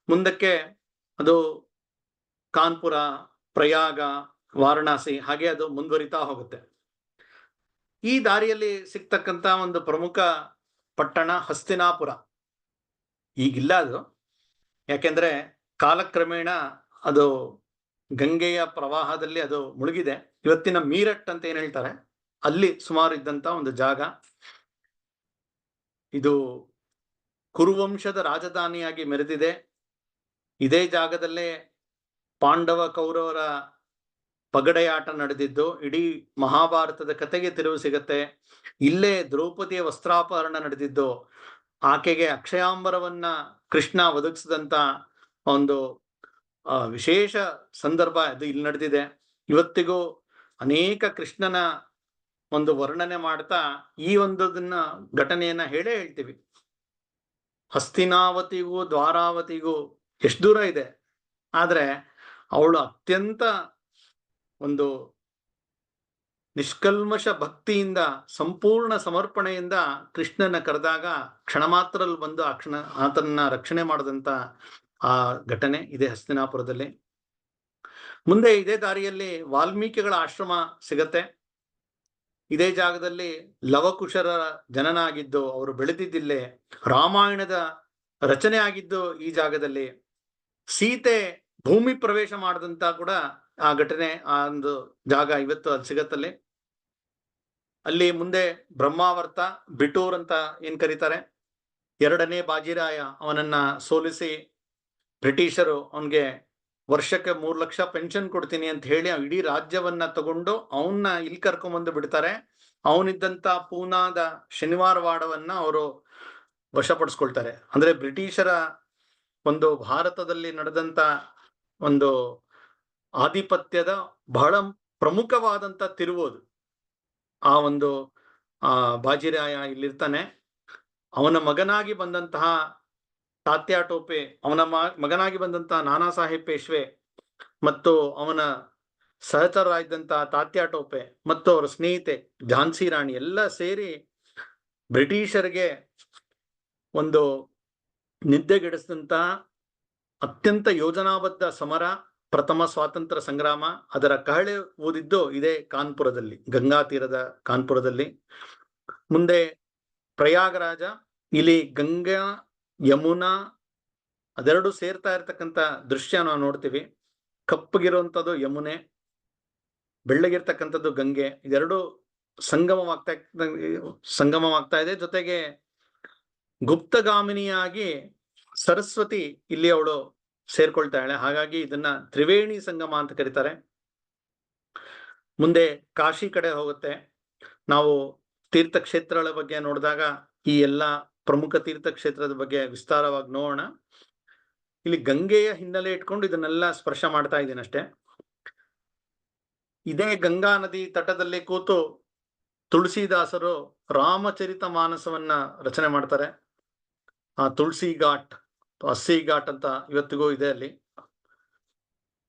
ಮುಂದಕ್ಕೆ ಅದು ಕಾನ್ಪುರ, ಪ್ರಯಾಗ, ವಾರಣಾಸಿ, ಹಾಗೆ ಅದು ಮುಂದುವರಿತಾ ಹೋಗುತ್ತೆ. ಈ ದಾರಿಯಲ್ಲಿ ಸಿಗ್ತಕ್ಕಂತ ಒಂದು ಪ್ರಮುಖ ಪಟ್ಟಣ ಹಸ್ತಿನಾಪುರ. ಈಗಿಲ್ಲ ಅದು, ಯಾಕೆಂದ್ರೆ ಕಾಲಕ್ರಮೇಣ ಅದು ಗಂಗೆಯ ಪ್ರವಾಹದಲ್ಲಿ ಅದು ಮುಳುಗಿದೆ. ಇವತ್ತಿನ ಮೀರಟ್ ಅಂತ ಏನ್ ಹೇಳ್ತಾರೆ, ಅಲ್ಲಿ ಸುಮಾರು ಇದ್ದಂತ ಒಂದು ಜಾಗ ಇದು. ಕುರುವಂಶದ ರಾಜಧಾನಿಯಾಗಿ ಮೆರೆದಿದೆ. ಇದೇ ಜಾಗದಲ್ಲೇ ಪಾಂಡವ ಕೌರವರ ಪಗಡೆಯಾಟ ನಡೆದಿದ್ದು. ಇಡೀ ಮಹಾಭಾರತದ ಕತೆಗೆ ತಿರುವು ಸಿಗತ್ತೆ. ಇಲ್ಲೇ ದ್ರೌಪದಿಯ ವಸ್ತ್ರಾಪಹರಣ ನಡೆದಿದ್ದು. ಆಕೆಗೆ ಅಕ್ಷಯಾಂಬರವನ್ನ ಕೃಷ್ಣ ಒದಗಿಸಿದಂತ ಒಂದು ವಿಶೇಷ ಸಂದರ್ಭ ಅದು ಇಲ್ಲಿ ನಡೆದಿದೆ. ಇವತ್ತಿಗೂ ಅನೇಕ ಕೃಷ್ಣನ ಒಂದು ವರ್ಣನೆ ಮಾಡ್ತಾ ಈ ಒಂದನ್ನ ಘಟನೆಯನ್ನ ಹೇಳೇ ಹೇಳ್ತೀವಿ. ಹಸ್ತಿನಾವತಿಗೂ ದ್ವಾರಾವತಿಗೂ ಎಷ್ಟು ದೂರ ಇದೆ, ಆದ್ರೆ ಅವಳು ಅತ್ಯಂತ ಒಂದು ನಿಷ್ಕಲ್ಮಶ ಭಕ್ತಿಯಿಂದ, ಸಂಪೂರ್ಣ ಸಮರ್ಪಣೆಯಿಂದ ಕೃಷ್ಣನ ಕರೆದಾಗ ಕ್ಷಣ ಮಾತ್ರದಲ್ಲಿ ಬಂದು ಆತನ ರಕ್ಷಣೆ ಮಾಡದಂತ ಆ ಘಟನೆ ಇದೆ ಹಸ್ತಿನಾಪುರದಲ್ಲಿ. ಮುಂದೆ ಇದೇ ದಾರಿಯಲ್ಲಿ ವಾಲ್ಮೀಕಿಗಳ ಆಶ್ರಮ ಸಿಗತ್ತೆ. ಇದೇ ಜಾಗದಲ್ಲಿ ಲವಕುಶರ ಜನನ ಆಗಿದ್ದು, ಅವರು ಬೆಳೆದಿದ್ದಿಲ್ಲೇ. ರಾಮಾಯಣದ ರಚನೆ ಆಗಿದ್ದು ಈ ಜಾಗದಲ್ಲಿ. ಸೀತೆ ಭೂಮಿ ಪ್ರವೇಶ ಮಾಡದಂತ ಕೂಡ ಆ ಘಟನೆ, ಆ ಒಂದು ಜಾಗ ಇವತ್ತು ಅಲ್ಲಿ ಸಿಗತ್ತಲ್ಲಿ. ಅಲ್ಲಿ ಮುಂದೆ ಬ್ರಹ್ಮಾವರ್ತ, ಬಿಟೂರ್ ಅಂತ ಏನ್ ಕರೀತಾರೆ, ಎರಡನೇ ಬಾಜಿರಾಯ ಅವನನ್ನ ಸೋಲಿಸಿ ಬ್ರಿಟಿಷರು ಅವನ್ಗೆ ವರ್ಷಕ್ಕೆ 3 ಲಕ್ಷ ಪೆನ್ಷನ್ ಕೊಡ್ತೀನಿ ಅಂತ ಹೇಳಿ ಇಡೀ ರಾಜ್ಯವನ್ನ ತಗೊಂಡು ಅವನ್ನ ಇಲ್ಲಿ ಕರ್ಕೊಂಡ್ಬಂದು ಬಿಡ್ತಾರೆ. ಅವನಿದ್ದಂತ ಪೂನಾದ ಶನಿವಾರ ವಾಡವನ್ನ ಅವರು ವಶಪಡಿಸ್ಕೊಳ್ತಾರೆ. ಅಂದ್ರೆ ಬ್ರಿಟಿಷರ ಒಂದು ಭಾರತದಲ್ಲಿ ನಡೆದಂತ ಒಂದು ಆಧಿಪತ್ಯದ ಬಹಳ ಪ್ರಮುಖವಾದಂತ ತಿರುವುದು. ಆ ಒಂದು ಬಾಜಿರಾಯ ಇಲ್ಲಿರ್ತಾನೆ. ಅವನ ಮಗನಾಗಿ ಬಂದಂತಹ ತಾತ್ಯಾ ಟೋಪೆ, ಅವನ ಮಗನಾಗಿ ಬಂದಂತಹ ನಾನಾ ಸಾಹೇಬ್ ಪೇಶ್ವೆ ಮತ್ತು ಅವನ ಸಹಚರರಾಗಿದ್ದಂತಹ ತಾತ್ಯಾ ಟೋಪೆ ಮತ್ತು ಅವರ ಸ್ನೇಹಿತೆ ಝಾನ್ಸಿ ರಾಣಿ ಎಲ್ಲ ಸೇರಿ ಬ್ರಿಟಿಷರಿಗೆ ಒಂದು ನಿದ್ದೆಗೆಡಿಸಿದಂತಹ ಅತ್ಯಂತ ಯೋಜನಾಬದ್ಧ ಸಮರ, ಪ್ರಥಮ ಸ್ವಾತಂತ್ರ್ಯ ಸಂಗ್ರಾಮ, ಅದರ ಕಹಳೆ ಊದಿದ್ದು ಇದೇ ಕಾನ್ಪುರದಲ್ಲಿ, ಗಂಗಾ ತೀರದ ಕಾನ್ಪುರದಲ್ಲಿ. ಮುಂದೆ ಪ್ರಯಾಗರಾಜ, ಇಲ್ಲಿ ಗಂಗಾ ಯಮುನಾ ಅದೆರಡು ಸೇರ್ತಾ ಇರ್ತಕ್ಕಂಥ ದೃಶ್ಯ ನಾವು ನೋಡ್ತೀವಿ. ಕಪ್ಪಗಿರುವಂಥದ್ದು ಯಮುನೆ, ಬೆಳ್ಳಗಿರ್ತಕ್ಕಂಥದ್ದು ಗಂಗೆ. ಇದೆರಡು ಸಂಗಮವಾಗ್ತಾ ಇದೆ. ಜೊತೆಗೆ ಗುಪ್ತಗಾಮಿನಿಯಾಗಿ ಸರಸ್ವತಿ ಇಲ್ಲಿ ಅವಳು ಸೇರ್ಕೊಳ್ತಾಳೆ. ಹಾಗಾಗಿ ಇದನ್ನ ತ್ರಿವೇಣಿ ಸಂಗಮ ಅಂತ ಕರೀತಾರೆ. ಮುಂದೆ ಕಾಶಿ ಕಡೆ ಹೋಗುತ್ತೆ. ನಾವು ತೀರ್ಥಕ್ಷೇತ್ರಗಳ ಬಗ್ಗೆ ನೋಡಿದಾಗ ಈ ಎಲ್ಲ ಪ್ರಮುಖ ತೀರ್ಥಕ್ಷೇತ್ರದ ಬಗ್ಗೆ ವಿಸ್ತಾರವಾಗಿ ನೋಡೋಣ. ಇಲ್ಲಿ ಗಂಗೆಯ ಹಿನ್ನೆಲೆ ಇಟ್ಕೊಂಡು ಇದನ್ನೆಲ್ಲ ಸ್ಪರ್ಶ ಮಾಡ್ತಾ ಇದ್ದೀನಿ ಅಷ್ಟೇ. ಇದೇ ಗಂಗಾ ನದಿ ತಟದಲ್ಲಿ ಕೂತು ತುಳಸಿದಾಸರು ರಾಮಚರಿತ ಮಾನಸವನ್ನ ರಚನೆ ಮಾಡ್ತಾರೆ. ಆ ತುಳಸಿ ಘಾಟ್ ಅಸ್ಸಿ ಘಾಟ್ ಅಂತ ಇವತ್ತಿಗೂ ಇದೆ ಅಲ್ಲಿ.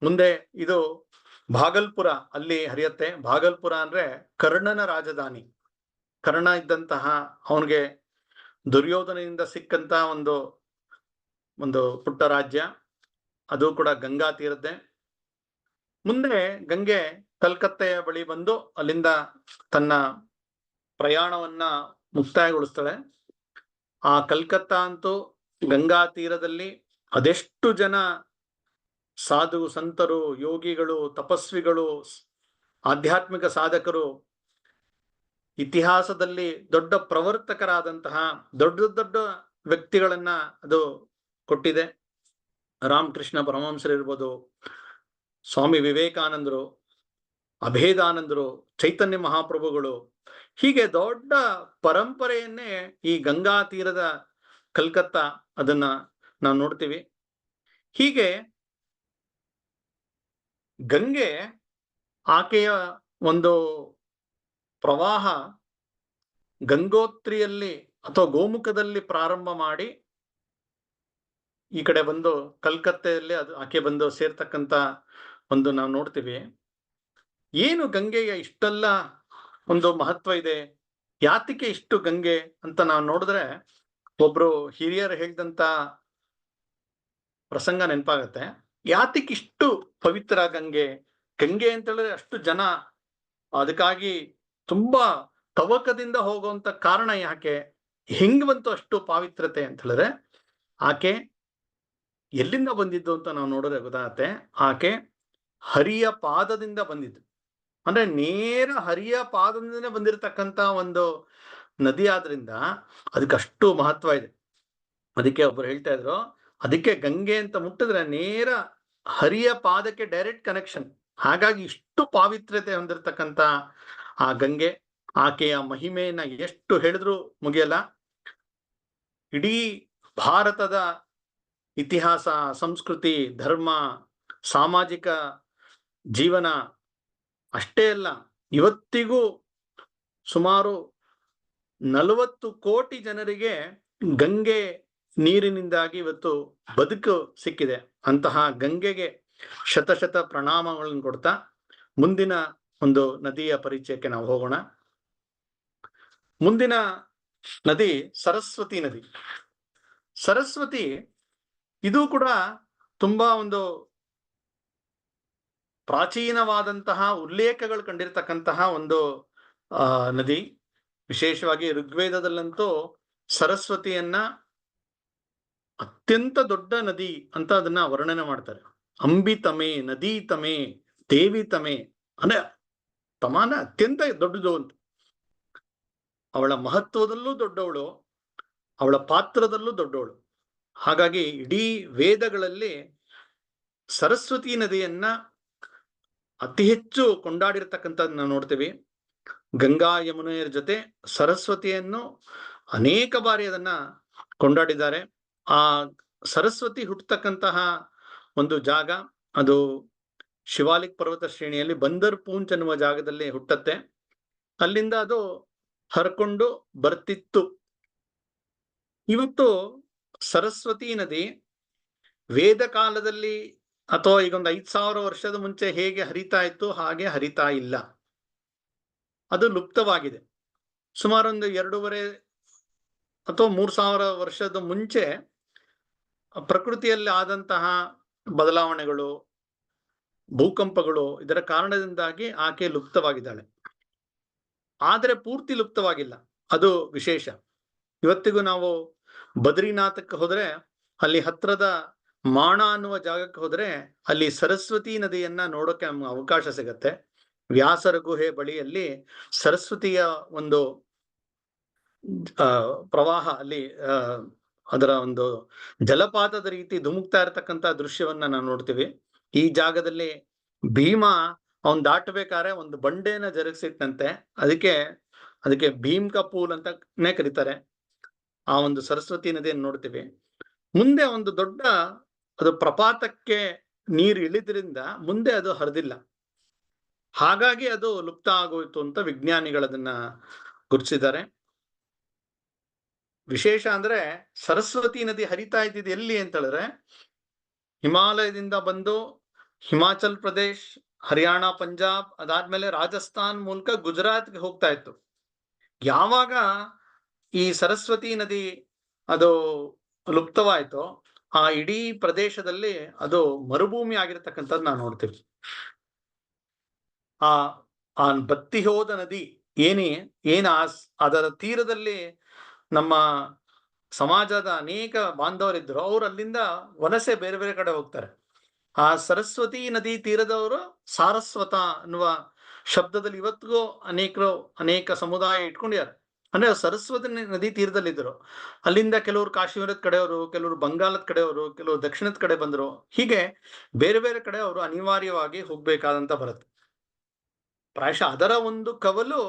ಮುಂದೆ ಇದು ಭಾಗಲ್ಪುರ ಅಲ್ಲಿ ಹರಿಯತ್ತೆ. ಭಾಗಲ್ಪುರ ಅಂದ್ರೆ ಕರ್ಣನ ರಾಜಧಾನಿ. ಕರ್ಣ ಇದ್ದಂತಹ ಅವನಿಗೆ ದುರ್ಯೋಧನದಿಂದ ಸಿಕ್ಕಂತ ಒಂದು ಪುಟ್ಟ ರಾಜ್ಯ, ಅದು ಕೂಡ ಗಂಗಾ ತೀರದ್ದೇ. ಮುಂದೆ ಗಂಗೆ ಕಲ್ಕತ್ತೆಯ ಬಳಿ ಬಂದು ಅಲ್ಲಿಂದ ತನ್ನ ಪ್ರಯಾಣವನ್ನ ಮುಕ್ತಾಯಗೊಳಿಸ್ತಾಳೆ. ಆ ಕಲ್ಕತ್ತಾ ಅಂತೂ ಗಂಗಾ ತೀರದಲ್ಲಿ ಅದೆಷ್ಟು ಜನ ಸಾಧು ಸಂತರು, ಯೋಗಿಗಳು, ತಪಸ್ವಿಗಳು, ಆಧ್ಯಾತ್ಮಿಕ ಸಾಧಕರು, ಇತಿಹಾಸದಲ್ಲಿ ದೊಡ್ಡ ಪ್ರವರ್ತಕರಾದಂತಹ ದೊಡ್ಡ ದೊಡ್ಡ ವ್ಯಕ್ತಿಗಳನ್ನ ಅದು ಕೊಟ್ಟಿದೆ. ರಾಮಕೃಷ್ಣ ಪರಮಹಂಸರು ಇರ್ಬೋದು, ಸ್ವಾಮಿ ವಿವೇಕಾನಂದರು, ಅಭೇದಾನಂದರು, ಚೈತನ್ಯ ಮಹಾಪ್ರಭುಗಳು, ಹೀಗೆ ದೊಡ್ಡ ಪರಂಪರೆಯನ್ನೇ ಈ ಗಂಗಾ ತೀರದ ಕಲ್ಕತ್ತಾ ಅದನ್ನ ನಾವು ನೋಡ್ತೀವಿ. ಹೀಗೆ ಗಂಗೆ ಆಕೆಯ ಒಂದು ಪ್ರವಾಹ ಗಂಗೋತ್ರಿಯಲ್ಲಿ ಅಥವಾ ಗೋಮುಖದಲ್ಲಿ ಪ್ರಾರಂಭ ಮಾಡಿ ಈ ಕಡೆ ಬಂದು ಕಲ್ಕತ್ತೆಯಲ್ಲಿ ಅದು ಆಕೆ ಬಂದು ಸೇರ್ತಕ್ಕಂತ ಒಂದು ನಾವು ನೋಡ್ತೀವಿ. ಏನು ಗಂಗೆಯ ಇಷ್ಟೆಲ್ಲ ಒಂದು ಮಹತ್ವ ಇದೆ, ಯಾತಿಗೆ ಇಷ್ಟು ಗಂಗೆ ಅಂತ ನಾವು ನೋಡಿದ್ರೆ ಒಬ್ರು ಹಿರಿಯರು ಹೇಳಿದಂತ ಪ್ರಸಂಗ ನೆನಪಾಗತ್ತೆ. ಯಾತಿಗೆ ಇಷ್ಟು ಪವಿತ್ರ ಗಂಗೆ? ಗಂಗೆ ಅಂತ ಹೇಳಿದ್ರೆ ಅಷ್ಟು ಜನ ಅದಕ್ಕಾಗಿ ತುಂಬಾ ತವಕದಿಂದ ಹೋಗುವಂತ ಕಾರಣ ಯಾಕೆ? ಹೆಂಗ್ ಬಂತು ಅಷ್ಟು ಪಾವಿತ್ರತೆ ಅಂತ ಹೇಳಿದ್ರೆ, ಆಕೆ ಎಲ್ಲಿಂದ ಬಂದಿದ್ದು ಅಂತ ನಾವು ನೋಡಿದ್ರೆ ಗೊತ್ತಾಗತ್ತೆ. ಆಕೆ ಹರಿಯ ಪಾದದಿಂದ ಬಂದಿದ್ದು. ಅಂದ್ರೆ ನೇರ ಹರಿಯ ಪಾದದಿಂದನೇ ಬಂದಿರತಕ್ಕಂತ ಒಂದು ನದಿ ಆದ್ರಿಂದ ಅದಕ್ಕೆ ಅಷ್ಟು ಮಹತ್ವ ಇದೆ. ಅದಕ್ಕೆ ಒಬ್ರು ಹೇಳ್ತಾ ಇದ್ರು, ಅದಕ್ಕೆ ಗಂಗೆ ಅಂತ ಮುಟ್ಟಿದ್ರೆ ನೇರ ಹರಿಯ ಪಾದಕ್ಕೆ ಡೈರೆಕ್ಟ್ ಕನೆಕ್ಷನ್. ಹಾಗಾಗಿ ಇಷ್ಟು ಪಾವಿತ್ರತೆ ಹೊಂದಿರತಕ್ಕಂತ ಆ ಗಂಗೆ, ಆಕೆಯ ಮಹಿಮೆಯನ್ನ ಎಷ್ಟು ಹೇಳಿದ್ರು ಮುಗಿಯಲ್ಲ. ಇಡೀ ಭಾರತದ ಇತಿಹಾಸ, ಸಂಸ್ಕೃತಿ, ಧರ್ಮ, ಸಾಮಾಜಿಕ ಜೀವನ ಅಷ್ಟೇ ಅಲ್ಲ, ಇವತ್ತಿಗೂ ಸುಮಾರು 40 ಕೋಟಿ ಜನರಿಗೆ ಗಂಗೆ ನೀರಿನಿಂದಾಗಿ ಇವತ್ತು ಬದುಕು ಸಿಕ್ಕಿದೆ. ಅಂತಹ ಗಂಗೆಗೆ ಶತ ಪ್ರಣಾಮಗಳನ್ನು ಕೊಡ್ತಾ ಮುಂದಿನ ಒಂದು ನದಿಯ ಪರಿಚಯಕ್ಕೆ ನಾವು ಹೋಗೋಣ. ಮುಂದಿನ ನದಿ ಸರಸ್ವತಿ ನದಿ. ಸರಸ್ವತಿ ಇದು ಕೂಡ ತುಂಬಾ ಒಂದು ಪ್ರಾಚೀನವಾದಂತಹ ಉಲ್ಲೇಖಗಳು ಕಂಡಿರ್ತಕ್ಕಂತಹ ಒಂದು ನದಿ. ವಿಶೇಷವಾಗಿ ಋಗ್ವೇದದಲ್ಲಂತೂ ಸರಸ್ವತಿಯನ್ನ ಅತ್ಯಂತ ದೊಡ್ಡ ನದಿ ಅಂತ ಅದನ್ನ ವರ್ಣನೆ ಮಾಡ್ತಾರೆ. ಅಂಬಿತಮೆ, ನದಿ ತಮೆ, ದೇವಿ ತಮೆ, ಅಂದ್ರೆ ತಮಾನ ಅತ್ಯಂತ ದೊಡ್ಡದು ಅಂತ. ಅವಳ ಮಹತ್ವದಲ್ಲೂ ದೊಡ್ಡವಳು, ಅವಳ ಪಾತ್ರದಲ್ಲೂ ದೊಡ್ಡವಳು. ಹಾಗಾಗಿ ಇಡೀ ವೇದಗಳಲ್ಲಿ ಸರಸ್ವತಿ ನದಿಯನ್ನ ಅತಿ ಹೆಚ್ಚು ಕೊಂಡಾಡಿರ್ತಕ್ಕಂಥದ್ದು ನಾವು ನೋಡ್ತೀವಿ. ಗಂಗಾ ಯಮುನೆಯರ ಜೊತೆ ಸರಸ್ವತಿಯನ್ನು ಅನೇಕ ಬಾರಿ ಅದನ್ನ ಕೊಂಡಾಡಿದ್ದಾರೆ. ಆ ಸರಸ್ವತಿ ಹುಟ್ಟತಕ್ಕಂತಹ ಒಂದು ಜಾಗ ಅದು ಶಿವಾಲಿಕ್ ಪರ್ವತ ಶ್ರೇಣಿಯಲ್ಲಿ ಬಂದರ್ ಪೂಂಚ್ ಅನ್ನುವ ಜಾಗದಲ್ಲಿ ಹುಟ್ಟತ್ತೆ. ಅಲ್ಲಿಂದ ಅದು ಹರ್ಕೊಂಡು ಬರ್ತಿತ್ತು. ಇವತ್ತು ಸರಸ್ವತಿ ನದಿ ವೇದ ಕಾಲದಲ್ಲಿ ಅಥವಾ ಈಗ ಒಂದು 5,000 ವರ್ಷದ ಮುಂಚೆ ಹೇಗೆ ಹರಿತಾ ಇತ್ತು ಹಾಗೆ ಹರಿತಾ ಇಲ್ಲ. ಅದು ಲುಪ್ತವಾಗಿದೆ. ಸುಮಾರು ಒಂದು 2,500 ಅಥವಾ 3,000 ವರ್ಷದ ಮುಂಚೆ ಪ್ರಕೃತಿಯಲ್ಲಿ ಆದಂತಹ ಬದಲಾವಣೆಗಳು, ಭೂಕಂಪಗಳು, ಇದರ ಕಾರಣದಿಂದಾಗಿ ಆಕೆ ಲುಪ್ತವಾಗಿದ್ದಾಳೆ. ಆದರೆ ಪೂರ್ತಿ ಲುಪ್ತವಾಗಿಲ್ಲ, ಅದು ವಿಶೇಷ. ಇವತ್ತಿಗೂ ನಾವು ಬದ್ರಿನಾಥಕ್ಕೆ ಹೋದ್ರೆ ಅಲ್ಲಿ ಹತ್ರದ ಮಾಣ ಅನ್ನುವ ಜಾಗಕ್ಕೆ ಹೋದ್ರೆ ಅಲ್ಲಿ ಸರಸ್ವತಿ ನದಿಯನ್ನ ನೋಡೋಕೆ ನಮ್ಗೆ ಅವಕಾಶ ಸಿಗತ್ತೆ. ವ್ಯಾಸರ ಗುಹೆ ಬಳಿಯಲ್ಲಿ ಸರಸ್ವತಿಯ ಒಂದು ಪ್ರವಾಹ ಅಲ್ಲಿ ಅದರ ಒಂದು ಜಲಪಾತದ ರೀತಿ ಧುಮುಕ್ತಾ ಇರತಕ್ಕಂತ ದೃಶ್ಯವನ್ನ ನಾವು ನೋಡ್ತೀವಿ. ಈ ಜಾಗದಲ್ಲಿ ಭೀಮ ಅವನ್ ದಾಟಬೇಕಾದ್ರೆ ಒಂದು ಬಂಡೆನ ಜರುಗಿಸಿಟ್ಟಂತೆ, ಅದಕ್ಕೆ ಭೀಮ್ ಕಾ ಪೂಲ್ ಅಂತಾನೆ ಕರೀತಾರೆ. ಆ ಒಂದು ಸರಸ್ವತಿ ನದಿಯನ್ನು ನೋಡ್ತೀವಿ. ಮುಂದೆ ಒಂದು ದೊಡ್ಡ ಅದು ಪ್ರಪಾತಕ್ಕೆ ನೀರು ಇಳಿದ್ರಿಂದ ಮುಂದೆ ಅದು ಹರಿದಿಲ್ಲ, ಹಾಗಾಗಿ ಅದು ಲುಪ್ತ ಆಗೋಯ್ತು ಅಂತ ವಿಜ್ಞಾನಿಗಳು ಅದನ್ನ ಗುರುತಿಸಿದ್ದಾರೆ. ವಿಶೇಷ ಅಂದ್ರೆ ಸರಸ್ವತಿ ನದಿ ಹರಿತಾ ಇದ್ದಿದ್ದು ಎಲ್ಲಿ ಅಂತ ಹೇಳಿದ್ರೆ, ಹಿಮಾಲಯದಿಂದ ಬಂದು ಹಿಮಾಚಲ್ ಪ್ರದೇಶ್, ಹರಿಯಾಣ, ಪಂಜಾಬ್, ಅದಾದ್ಮೇಲೆ ರಾಜಸ್ಥಾನ್ ಮೂಲಕ ಗುಜರಾತ್ಗೆ ಹೋಗ್ತಾ ಇತ್ತು. ಯಾವಾಗ ಈ ಸರಸ್ವತಿ ನದಿ ಅದು ಲುಪ್ತವಾಯ್ತೋ, ಆ ಇಡೀ ಪ್ರದೇಶದಲ್ಲಿ ಅದು ಮರುಭೂಮಿ ಆಗಿರ್ತಕ್ಕಂಥದ್ದು ನಾವು ನೋಡ್ತೀವಿ. ಆ ಆ ಬತ್ತಿ ಹೋದ ನದಿ ಏನ ಅದರ ತೀರದಲ್ಲಿ ನಮ್ಮ ಸಮಾಜದ ಅನೇಕ ಬಾಂಧವರಿದ್ರು, ಅವ್ರು ಅಲ್ಲಿಂದ ವಲಸೆ ಬೇರೆ ಬೇರೆ ಕಡೆ ಹೋಗ್ತಾರೆ. ಆ ಸರಸ್ವತಿ ನದಿ ತೀರದವರು ಸಾರಸ್ವತ ಅನ್ನುವ ಶಬ್ದದಲ್ಲಿ ಇವತ್ತಿಗೂ ಅನೇಕ ಸಮುದಾಯ ಇಟ್ಕೊಂಡಿದ್ದಾರೆ. ಅಂದ್ರೆ ಸರಸ್ವತಿ ನದಿ ತೀರದಲ್ಲಿದ್ದರು. ಅಲ್ಲಿಂದ ಕೆಲವರು ಕಾಶ್ಮೀರದ ಕಡೆಯವರು, ಕೆಲವರು ಬಂಗಾಲದ ಕಡೆಯವರು, ಕೆಲವರು ದಕ್ಷಿಣದ ಕಡೆ ಬಂದರು. ಹೀಗೆ ಬೇರೆ ಬೇರೆ ಕಡೆ ಅವರು ಅನಿವಾರ್ಯವಾಗಿ ಹೋಗ್ಬೇಕಾದಂತ ಬರುತ್ತೆ. ಪ್ರಾಯಶಃ ಅದರ ಒಂದು ಕವಲು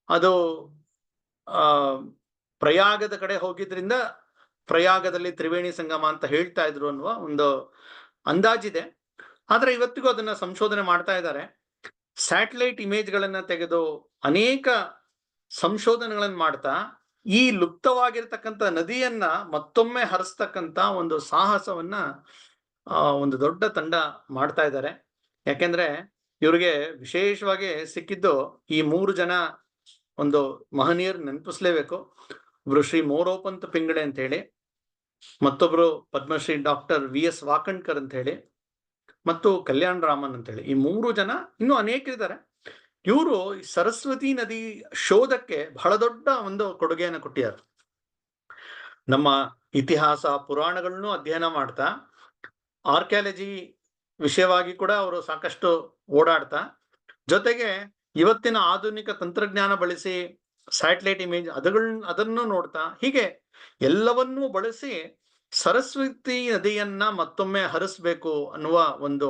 ಅದು ಆ ಪ್ರಯಾಗದ ಕಡೆ ಹೋಗಿದ್ರಿಂದ ಪ್ರಯಾಗದಲ್ಲಿ ತ್ರಿವೇಣಿ ಸಂಗಮ ಅಂತ ಹೇಳ್ತಾ ಇದ್ರು ಅನ್ನುವ ಒಂದು ಅಂದಾಜಿದೆ. ಆದ್ರೆ ಇವತ್ತಿಗೂ ಅದನ್ನ ಸಂಶೋಧನೆ ಮಾಡ್ತಾ ಇದ್ದಾರೆ. ಸ್ಯಾಟಲೈಟ್ ಇಮೇಜ್ಗಳನ್ನ ತೆಗೆದು ಅನೇಕ ಸಂಶೋಧನೆಗಳನ್ನು ಮಾಡ್ತಾ ಈ ಲುಪ್ತವಾಗಿರ್ತಕ್ಕಂಥ ನದಿಯನ್ನ ಮತ್ತೊಮ್ಮೆ ಹರಿಸ್ತಕ್ಕಂಥ ಒಂದು ಸಾಹಸವನ್ನ ಒಂದು ದೊಡ್ಡ ತಂಡ ಮಾಡ್ತಾ ಇದ್ದಾರೆ. ಯಾಕೆಂದ್ರೆ ಇವ್ರಿಗೆ ವಿಶೇಷವಾಗಿ ಸಿಕ್ಕಿದ್ದು ಈ 3 ಜನ ಒಂದು ಮಹನೀಯರು ನೆನಪಿಸ್ಲೇಬೇಕು. ಒಬ್ರು ಶ್ರೀ ಮೋರೋಪಂತ್ ಪಿಂಗಳೆ ಅಂತ ಹೇಳಿ, ಮತ್ತೊಬ್ರು ಪದ್ಮಶ್ರೀ ಡಾಕ್ಟರ್ VS ವಾಕಣ್ಕರ್ ಅಂತ ಹೇಳಿ, ಮತ್ತು ಕಲ್ಯಾಣ್ ರಾಮನ್ ಅಂತ ಹೇಳಿ. ಈ 3 ಜನ, ಇನ್ನೂ ಅನೇಕರಿದ್ದಾರೆ. ಇವರು ಸರಸ್ವತಿ ನದಿ ಶೋಧಕ್ಕೆ ಬಹಳ ದೊಡ್ಡ ಒಂದು ಕೊಡುಗೆಯನ್ನು ಕೊಟ್ಟಿದ್ದಾರೆ. ನಮ್ಮ ಇತಿಹಾಸ ಪುರಾಣಗಳನ್ನು ಅಧ್ಯಯನ ಮಾಡ್ತಾ, ಆರ್ಕಿಯಾಲಜಿ ವಿಷಯವಾಗಿ ಕೂಡ ಅವರು ಸಾಕಷ್ಟು ಓಡಾಡ್ತಾ, ಜೊತೆಗೆ ಇವತ್ತಿನ ಆಧುನಿಕ ತಂತ್ರಜ್ಞಾನ ಬಳಸಿ ಸ್ಯಾಟಲೈಟ್ ಇಮೇಜ್ ಅದನ್ನು ನೋಡ್ತಾ, ಹೀಗೆ ಎಲ್ಲವನ್ನೂ ಬಳಸಿ ಸರಸ್ವತಿ ನದಿಯನ್ನ ಮತ್ತೊಮ್ಮೆ ಹರಿಸ್ಬೇಕು ಅನ್ನುವ ಒಂದು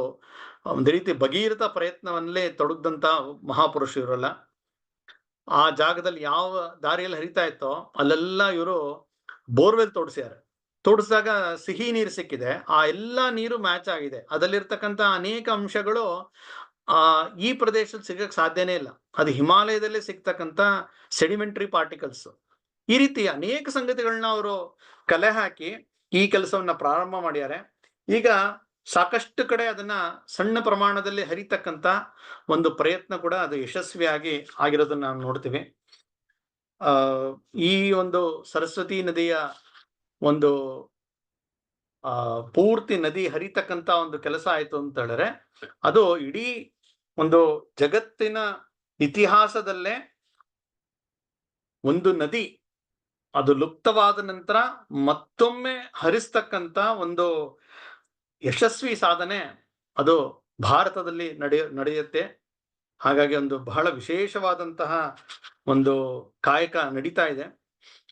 ರೀತಿ ಭಗೀರಥ ಪ್ರಯತ್ನವನ್ನೇ ತೊಡಗದಂತ ಮಹಾಪುರುಷ ಇವರಲ್ಲ. ಆ ಜಾಗದಲ್ಲಿ ಯಾವ ದಾರಿಯಲ್ಲಿ ಹರಿತಾ ಇತ್ತೋ ಅಲ್ಲೆಲ್ಲ ಇವರು ಬೋರ್ವೆಲ್ ತೋಡಿಸಿದಾಗ ಸಿಹಿ ನೀರು ಸಿಕ್ಕಿದೆ. ಆ ಎಲ್ಲ ನೀರು ಮ್ಯಾಚ್ ಆಗಿದೆ. ಅದರಲ್ಲಿರ್ತಕ್ಕಂಥ ಅನೇಕ ಅಂಶಗಳು ಈ ಪ್ರದೇಶದಲ್ಲಿ ಸಿಗಕ್ಕೆ ಸಾಧ್ಯನೇ ಇಲ್ಲ. ಅದು ಹಿಮಾಲಯದಲ್ಲೇ ಸಿಗ್ತಕ್ಕಂಥ ಸೆಡಿಮೆಂಟರಿ ಪಾರ್ಟಿಕಲ್ಸ್. ಈ ರೀತಿ ಅನೇಕ ಸಂಗತಿಗಳನ್ನ ಅವರು ಕಲೆ ಹಾಕಿ ಈ ಕೆಲಸವನ್ನ ಪ್ರಾರಂಭ ಮಾಡ್ಯಾರೆ. ಈಗ ಸಾಕಷ್ಟು ಕಡೆ ಅದನ್ನ ಸಣ್ಣ ಪ್ರಮಾಣದಲ್ಲಿ ಹರಿತಕ್ಕಂಥ ಒಂದು ಪ್ರಯತ್ನ ಕೂಡ ಅದು ಯಶಸ್ವಿಯಾಗಿ ಆಗಿರೋದನ್ನ ನಾವು ನೋಡ್ತೀವಿ. ಈ ಒಂದು ಸರಸ್ವತಿ ನದಿಯ ಒಂದು ಪೂರ್ತಿ ನದಿ ಹರಿತಕ್ಕಂತ ಒಂದು ಕೆಲಸ ಆಯ್ತು ಅಂತ ಹೇಳಿದ್ರೆ, ಅದು ಇಡೀ ಒಂದು ಜಗತ್ತಿನ ಇತಿಹಾಸದಲ್ಲೇ ಒಂದು ನದಿ ಅದು ಲುಪ್ತವಾದ ನಂತರ ಮತ್ತೊಮ್ಮೆ ಹರಿಸ್ತಕ್ಕಂತ ಒಂದು ಯಶಸ್ವಿ ಸಾಧನೆ ಅದು ಭಾರತದಲ್ಲಿ ನಡೆಯುತ್ತೆ. ಹಾಗಾಗಿ ಒಂದು ಬಹಳ ವಿಶೇಷವಾದಂತಹ ಒಂದು ಕಾಯಕ ನಡೀತಾ ಇದೆ.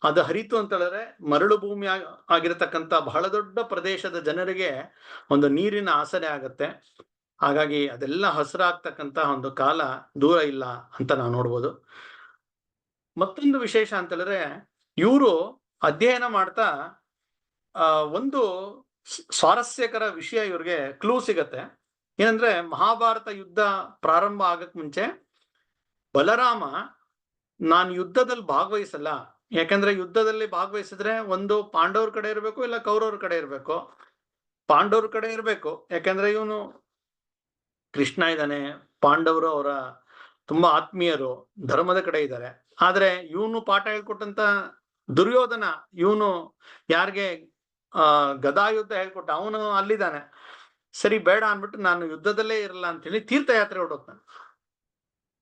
ಅದು ಹರಿತು ಅಂತ ಹೇಳಿದ್ರೆ ಮರಳು ಭೂಮಿ ಆಗಿರತಕ್ಕಂಥ ಬಹಳ ದೊಡ್ಡ ಪ್ರದೇಶದ ಜನರಿಗೆ ಒಂದು ನೀರಿನ ಆಸರೆ ಆಗತ್ತೆ. ಹಾಗಾಗಿ ಅದೆಲ್ಲ ಹಸಿರಾಗ್ತಕ್ಕಂಥ ಒಂದು ಕಾಲ ದೂರ ಇಲ್ಲ ಅಂತ ನಾವು ನೋಡ್ಬೋದು. ಮತ್ತೊಂದು ವಿಶೇಷ ಅಂತ ಹೇಳಿದ್ರೆ, ಇವರು ಅಧ್ಯಯನ ಮಾಡ್ತಾ ಒಂದು ಸ್ವಾರಸ್ಯಕರ ವಿಷಯ ಇವ್ರಿಗೆ ಕ್ಲೂ ಸಿಗತ್ತೆ. ಏನಂದ್ರೆ, ಮಹಾಭಾರತ ಯುದ್ಧ ಪ್ರಾರಂಭ ಆಗಕ್ ಮುಂಚೆ ಬಲರಾಮ ನಾನು ಯುದ್ಧದಲ್ಲಿ ಭಾಗವಹಿಸಲ್ಲ, ಯಾಕಂದ್ರೆ ಯುದ್ಧದಲ್ಲಿ ಭಾಗವಹಿಸಿದ್ರೆ ಒಂದು ಪಾಂಡವ್ರ ಕಡೆ ಇರಬೇಕು, ಇಲ್ಲ ಕೌರವ್ರ ಕಡೆ ಇರಬೇಕು. ಪಾಂಡವ್ರ ಕಡೆ ಇರಬೇಕು, ಯಾಕಂದ್ರೆ ಇವನು ಕೃಷ್ಣ ಇದ್ದಾನೆ, ಪಾಂಡವರು ಅವರ ತುಂಬಾ ಆತ್ಮೀಯರು, ಧರ್ಮದ ಕಡೆ ಇದ್ದಾರೆ. ಆದ್ರೆ ಇವನು ಪಾಠ ಹೇಳ್ಕೊಟ್ಟಂತ ದುರ್ಯೋಧನ, ಇವನು ಯಾರಿಗೆ ಗದಾ ಯುದ್ಧ ಹೇಳ್ಕೊಟ್ಟ, ಅವನು ಅಲ್ಲಿದ್ದಾನೆ. ಸರಿ ಬೇಡ ಅನ್ಬಿಟ್ಟು ನಾನು ಯುದ್ಧದಲ್ಲೇ ಇರಲ್ಲ ಅಂತ ಹೇಳಿ ತೀರ್ಥಯಾತ್ರೆ ಹೊರಟೋಗ್ತಾನೆ.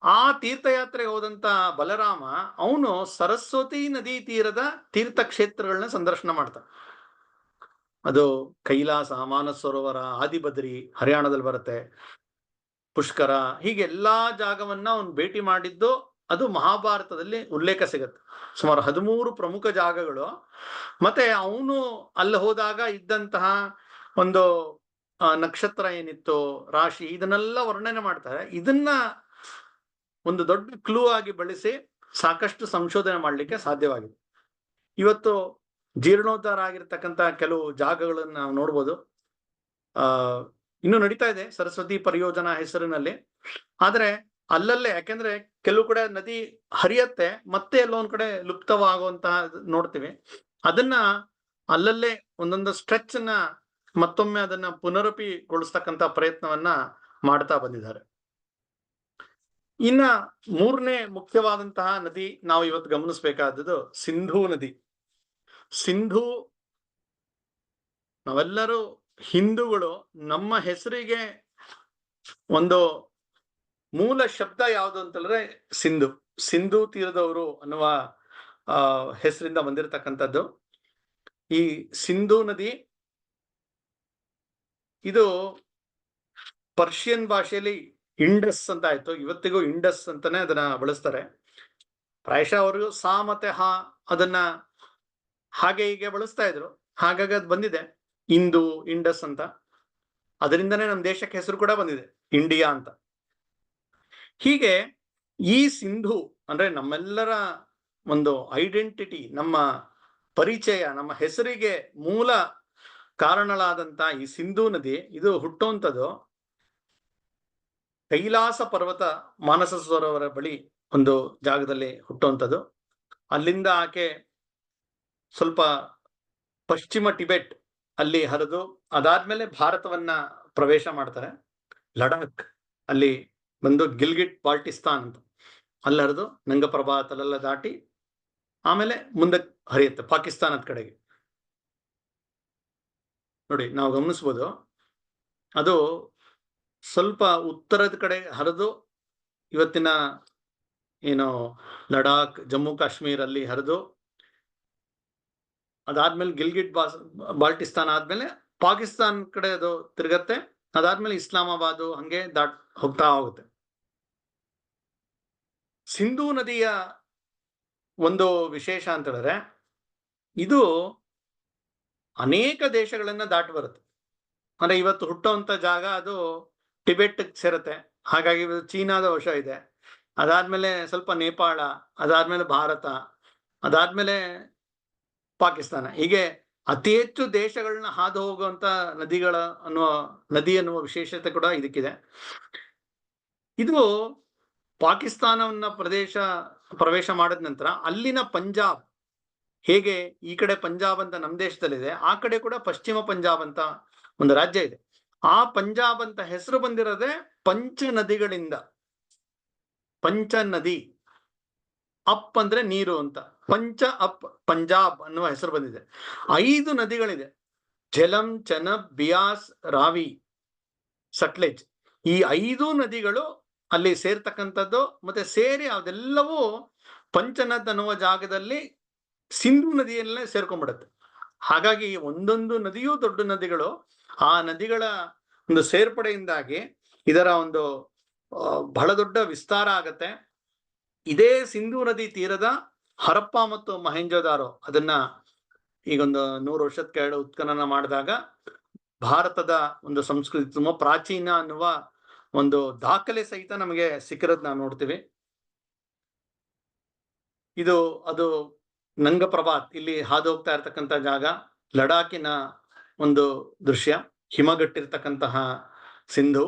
ಆ ತೀರ್ಥಯಾತ್ರೆಗೆ ಹೋದಂತ ಬಲರಾಮ ಅವನು ಸರಸ್ವತಿ ನದಿ ತೀರದ ತೀರ್ಥಕ್ಷೇತ್ರಗಳನ್ನ ಸಂದರ್ಶನ ಮಾಡ್ತಾನೆ. ಅದು ಕೈಲಾಸ, ಮಾನಸ ಸರೋವರ, ಆದಿಬದ್ರಿ ಹರಿಯಾಣದಲ್ಲಿ ಬರುತ್ತೆ, ಪುಷ್ಕರ, ಹೀಗೆ ಎಲ್ಲಾ ಜಾಗವನ್ನ ಅವನು ಭೇಟಿ ಮಾಡಿದ್ದು ಅದು ಮಹಾಭಾರತದಲ್ಲಿ ಉಲ್ಲೇಖ ಸಿಗತ್ತೆ. ಸುಮಾರು 13 ಪ್ರಮುಖ ಜಾಗಗಳು. ಮತ್ತೆ ಅವನು ಅಲ್ಲಿ ಹೋದಾಗ ಇದ್ದಂತಹ ಒಂದು ನಕ್ಷತ್ರ ಏನಿತ್ತು, ರಾಶಿ, ಇದನ್ನೆಲ್ಲ ವರ್ಣನೆ ಮಾಡ್ತಾರೆ. ಇದನ್ನ ಒಂದು ದೊಡ್ಡ ಕ್ಲೂ ಆಗಿ ಬಳಸಿ ಸಾಕಷ್ಟು ಸಂಶೋಧನೆ ಮಾಡಲಿಕ್ಕೆ ಸಾಧ್ಯವಾಗಿದೆ. ಇವತ್ತು ಜೀರ್ಣೋದ್ಧಾರ ಆಗಿರ್ತಕ್ಕಂಥ ಕೆಲವು ಜಾಗಗಳನ್ನು ನಾವು ನೋಡ್ಬೋದು. ಇನ್ನು ನಡೀತಾ ಇದೆ ಸರಸ್ವತಿ ಪರಿಯೋಜನಾ ಹೆಸರಿನಲ್ಲಿ. ಆದ್ರೆ ಅಲ್ಲಲ್ಲೇ, ಯಾಕೆಂದ್ರೆ ಕೆಲವು ಕಡೆ ನದಿ ಹರಿಯತ್ತೆ, ಮತ್ತೆ ಎಲ್ಲೋ ಒಂದ್ ಕಡೆ ಲುಪ್ತವಾಗುವಂತಹ ನೋಡ್ತೀವಿ. ಅದನ್ನ ಅಲ್ಲಲ್ಲೇ ಒಂದೊಂದು ಸ್ಟ್ರೆಚ್ ನ ಮತ್ತೊಮ್ಮೆ ಅದನ್ನ ಪುನರುಪಿಗೊಳಿಸ್ತಕ್ಕಂತ ಪ್ರಯತ್ನವನ್ನ ಮಾಡ್ತಾ ಬಂದಿದ್ದಾರೆ. ಇನ್ನ ಮೂರನೇ ಮುಖ್ಯವಾದಂತಹ ನದಿ ನಾವು ಇವತ್ತು ಗಮನಿಸಬೇಕಾದದ್ದು ಸಿಂಧೂ ನದಿ. ಸಿಂಧೂ, ನಾವೆಲ್ಲರೂ ಹಿಂದೂಗಳು, ನಮ್ಮ ಹೆಸರಿಗೆ ಒಂದು ಮೂಲ ಶಬ್ದ ಯಾವುದು ಅಂತಂದ್ರೆ ಸಿಂಧು. ಸಿಂಧೂ ತೀರದವರು ಅನ್ನುವ ಹೆಸರಿಂದ ಬಂದಿರತಕ್ಕಂಥದ್ದು ಈ ಸಿಂಧೂ ನದಿ. ಇದು ಪರ್ಷಿಯನ್ ಭಾಷೆಯಲ್ಲಿ ಇಂಡಸ್ ಅಂತ ಆಯ್ತು. ಇವತ್ತಿಗೂ ಇಂಡಸ್ ಅಂತಾನೆ ಅದನ್ನ ಬಳಸ್ತಾರೆ. ಪ್ರಾಯಶಃ ಅವರು ಸಾ ಮತ್ತೆ ಹಾ ಅದನ್ನ ಹಾಗೆ ಹೀಗೆ ಬಳಸ್ತಾ ಇದ್ರು. ಹಾಗಾಗಿ ಅದು ಬಂದಿದೆ ಇಂದು, ಇಂಡಸ್ ಅಂತ. ಅದರಿಂದನೇ ನಮ್ಮ ದೇಶಕ್ಕೆ ಹೆಸರು ಕೂಡ ಬಂದಿದೆ, ಇಂಡಿಯಾ ಅಂತ. ಹೀಗೆ ಈ ಸಿಂಧು ಅಂದ್ರೆ ನಮ್ಮೆಲ್ಲರ ಒಂದು ಐಡೆಂಟಿಟಿ, ನಮ್ಮ ಪರಿಚಯ, ನಮ್ಮ ಹೆಸರಿಗೆ ಮೂಲ ಕಾರಣಗಳಾದಂತ ಈ ಸಿಂಧೂ ನದಿ, ಇದು ಹುಟ್ಟುವಂಥದ್ದು ಕೈಲಾಸ ಪರ್ವತ ಮಾನಸ ಸರೋವರ ಬಳಿ ಒಂದು ಜಾಗದಲ್ಲಿ ಹುಟ್ಟುವಂಥದ್ದು. ಅಲ್ಲಿಂದ ಆಕೆ ಸ್ವಲ್ಪ ಪಶ್ಚಿಮ ಟಿಬೆಟ್ ಅಲ್ಲಿ ಹರಿದು ಅದಾದ್ಮೇಲೆ ಭಾರತವನ್ನ ಪ್ರವೇಶ ಮಾಡ್ತಾರೆ. ಲಡಾಖ್ ಅಲ್ಲಿ ಬಂದು ಗಿಲ್ಗಿಟ್ ಬಾಲ್ಟಿಸ್ತಾನ್ ಅಂತ ಅಲ್ಲಿ ಹರಿದು ನಂಗ ಪ್ರಭಾತಲೆಲ್ಲ ದಾಟಿ ಆಮೇಲೆ ಮುಂದಕ್ಕೆ ಹರಿಯುತ್ತೆ ಪಾಕಿಸ್ತಾನದ ಕಡೆಗೆ. ನೋಡಿ, ನಾವು ಗಮನಿಸ್ಬೋದು, ಅದು ಸ್ವಲ್ಪ ಉತ್ತರದ ಕಡೆ ಹರಿದು ಇವತ್ತಿನ ಏನು ಲಡಾಖ್, ಜಮ್ಮು ಕಾಶ್ಮೀರ್ ಅಲ್ಲಿ ಹರಿದು ಅದಾದ್ಮೇಲೆ ಗಿಲ್ಗಿಟ್ ಬಾಲ್ಟಿಸ್ತಾನ್ ಆದ್ಮೇಲೆ ಪಾಕಿಸ್ತಾನ್ ಕಡೆ ಅದು ತಿರುಗತ್ತೆ. ಅದಾದ್ಮೇಲೆ ಇಸ್ಲಾಮಾಬಾದ್ ಹಂಗೆ ಹೋಗ್ತಾ ಹೋಗುತ್ತೆ. ಸಿಂಧೂ ನದಿಯ ಒಂದು ವಿಶೇಷ ಅಂತ ಹೇಳಿದ್ರೆ ಇದು ಅನೇಕ ದೇಶಗಳನ್ನ ದಾಟಿ ಬರುತ್ತೆ. ಅಂದ್ರೆ ಇವತ್ತು ಹುಟ್ಟುವಂತ ಜಾಗ ಅದು ಟಿಬೆಟ್ ಸೇರುತ್ತೆ. ಹಾಗಾಗಿ ಚೀನಾದ ವಶ ಇದೆ. ಅದಾದ್ಮೇಲೆ ಸ್ವಲ್ಪ ನೇಪಾಳ, ಅದಾದ್ಮೇಲೆ ಭಾರತ, ಅದಾದ್ಮೇಲೆ ಪಾಕಿಸ್ತಾನ. ಹೀಗೆ ಅತಿ ಹೆಚ್ಚು ದೇಶಗಳನ್ನ ಹಾದು ಹೋಗುವಂತ ನದಿ ಅನ್ನುವ ವಿಶೇಷತೆ ಕೂಡ ಇದಕ್ಕಿದೆ. ಇದು ಪಾಕಿಸ್ತಾನವನ್ನ ಪ್ರವೇಶ ಮಾಡಿದ ನಂತರ ಅಲ್ಲಿನ ಪಂಜಾಬ್, ಹೇಗೆ ಈ ಕಡೆ ಪಂಜಾಬ್ ಅಂತ ನಮ್ಮ ದೇಶದಲ್ಲಿದೆ, ಆ ಕಡೆ ಕೂಡ ಪಶ್ಚಿಮ ಪಂಜಾಬ್ ಅಂತ ಒಂದು ರಾಜ್ಯ ಇದೆ. ಆ ಪಂಜಾಬ್ ಅಂತ ಹೆಸರು ಬಂದಿರೋದೇ ಪಂಚ ನದಿಗಳಿಂದ. ಪಂಚ ನದಿ, ಅಪ್ ಅಂದ್ರೆ ನೀರು ಅಂತ, ಪಂಚ ಅಪ್ ಪಂಜಾಬ್ ಅನ್ನುವ ಹೆಸರು ಬಂದಿದೆ. 5 ನದಿಗಳಿದೆ: ಝೆಲಂ, ಚೆನಬ್, ಬಿಯಾಸ್, ರಾವಿ, ಸಟ್ಲೆಜ್. ಈ 5 ನದಿಗಳು ಅಲ್ಲಿ ಸೇರ್ತಕ್ಕಂಥದ್ದು. ಮತ್ತೆ ಸೇರಿ ಅದೆಲ್ಲವೂ ಪಂಚನದ್ ಅನ್ನುವ ಜಾಗದಲ್ಲಿ ಸಿಂಧೂ ನದಿಯಲ್ಲೇ ಸೇರ್ಕೊಂಡ್ಬಿಡುತ್ತೆ. ಹಾಗಾಗಿ ಒಂದೊಂದು ನದಿಯೂ ದೊಡ್ಡ ನದಿಗಳು. ಆ ನದಿಗಳ ಒಂದು ಸೇರ್ಪಡೆಯಿಂದಾಗಿ ಇದರ ಒಂದು ಬಹಳ ದೊಡ್ಡ ವಿಸ್ತಾರ ಆಗತ್ತೆ. ಇದೇ ಸಿಂಧೂ ನದಿ ತೀರದ ಹರಪ್ಪ ಮತ್ತು ಮೊಹೆಂಜೋದಾರೋ ಅದನ್ನ ಈಗೊಂದು 100 ವರ್ಷದ ಕೆಳಗೆ ಉತ್ಖನನ ಮಾಡಿದಾಗ ಭಾರತದ ಒಂದು ಸಂಸ್ಕೃತಿ ತುಂಬಾ ಪ್ರಾಚೀನ ಅನ್ನುವ ಒಂದು ದಾಖಲೆ ಸಹಿತ ನಮಗೆ ಸಿಕ್ಕಿರೋದ್ ನಾವು ನೋಡ್ತೀವಿ. ಅದು ನಂಗ ಪ್ರಭಾತ್ ಇಲ್ಲಿ ಹಾದು ಹೋಗ್ತಾ ಇರ್ತಕ್ಕಂಥ ಜಾಗ, ಲಡಾಖಿನ ಒಂದು ದೃಶ್ಯ, ಹಿಮಗಟ್ಟಿರ್ತಕ್ಕಂತಹ ಸಿಂಧು.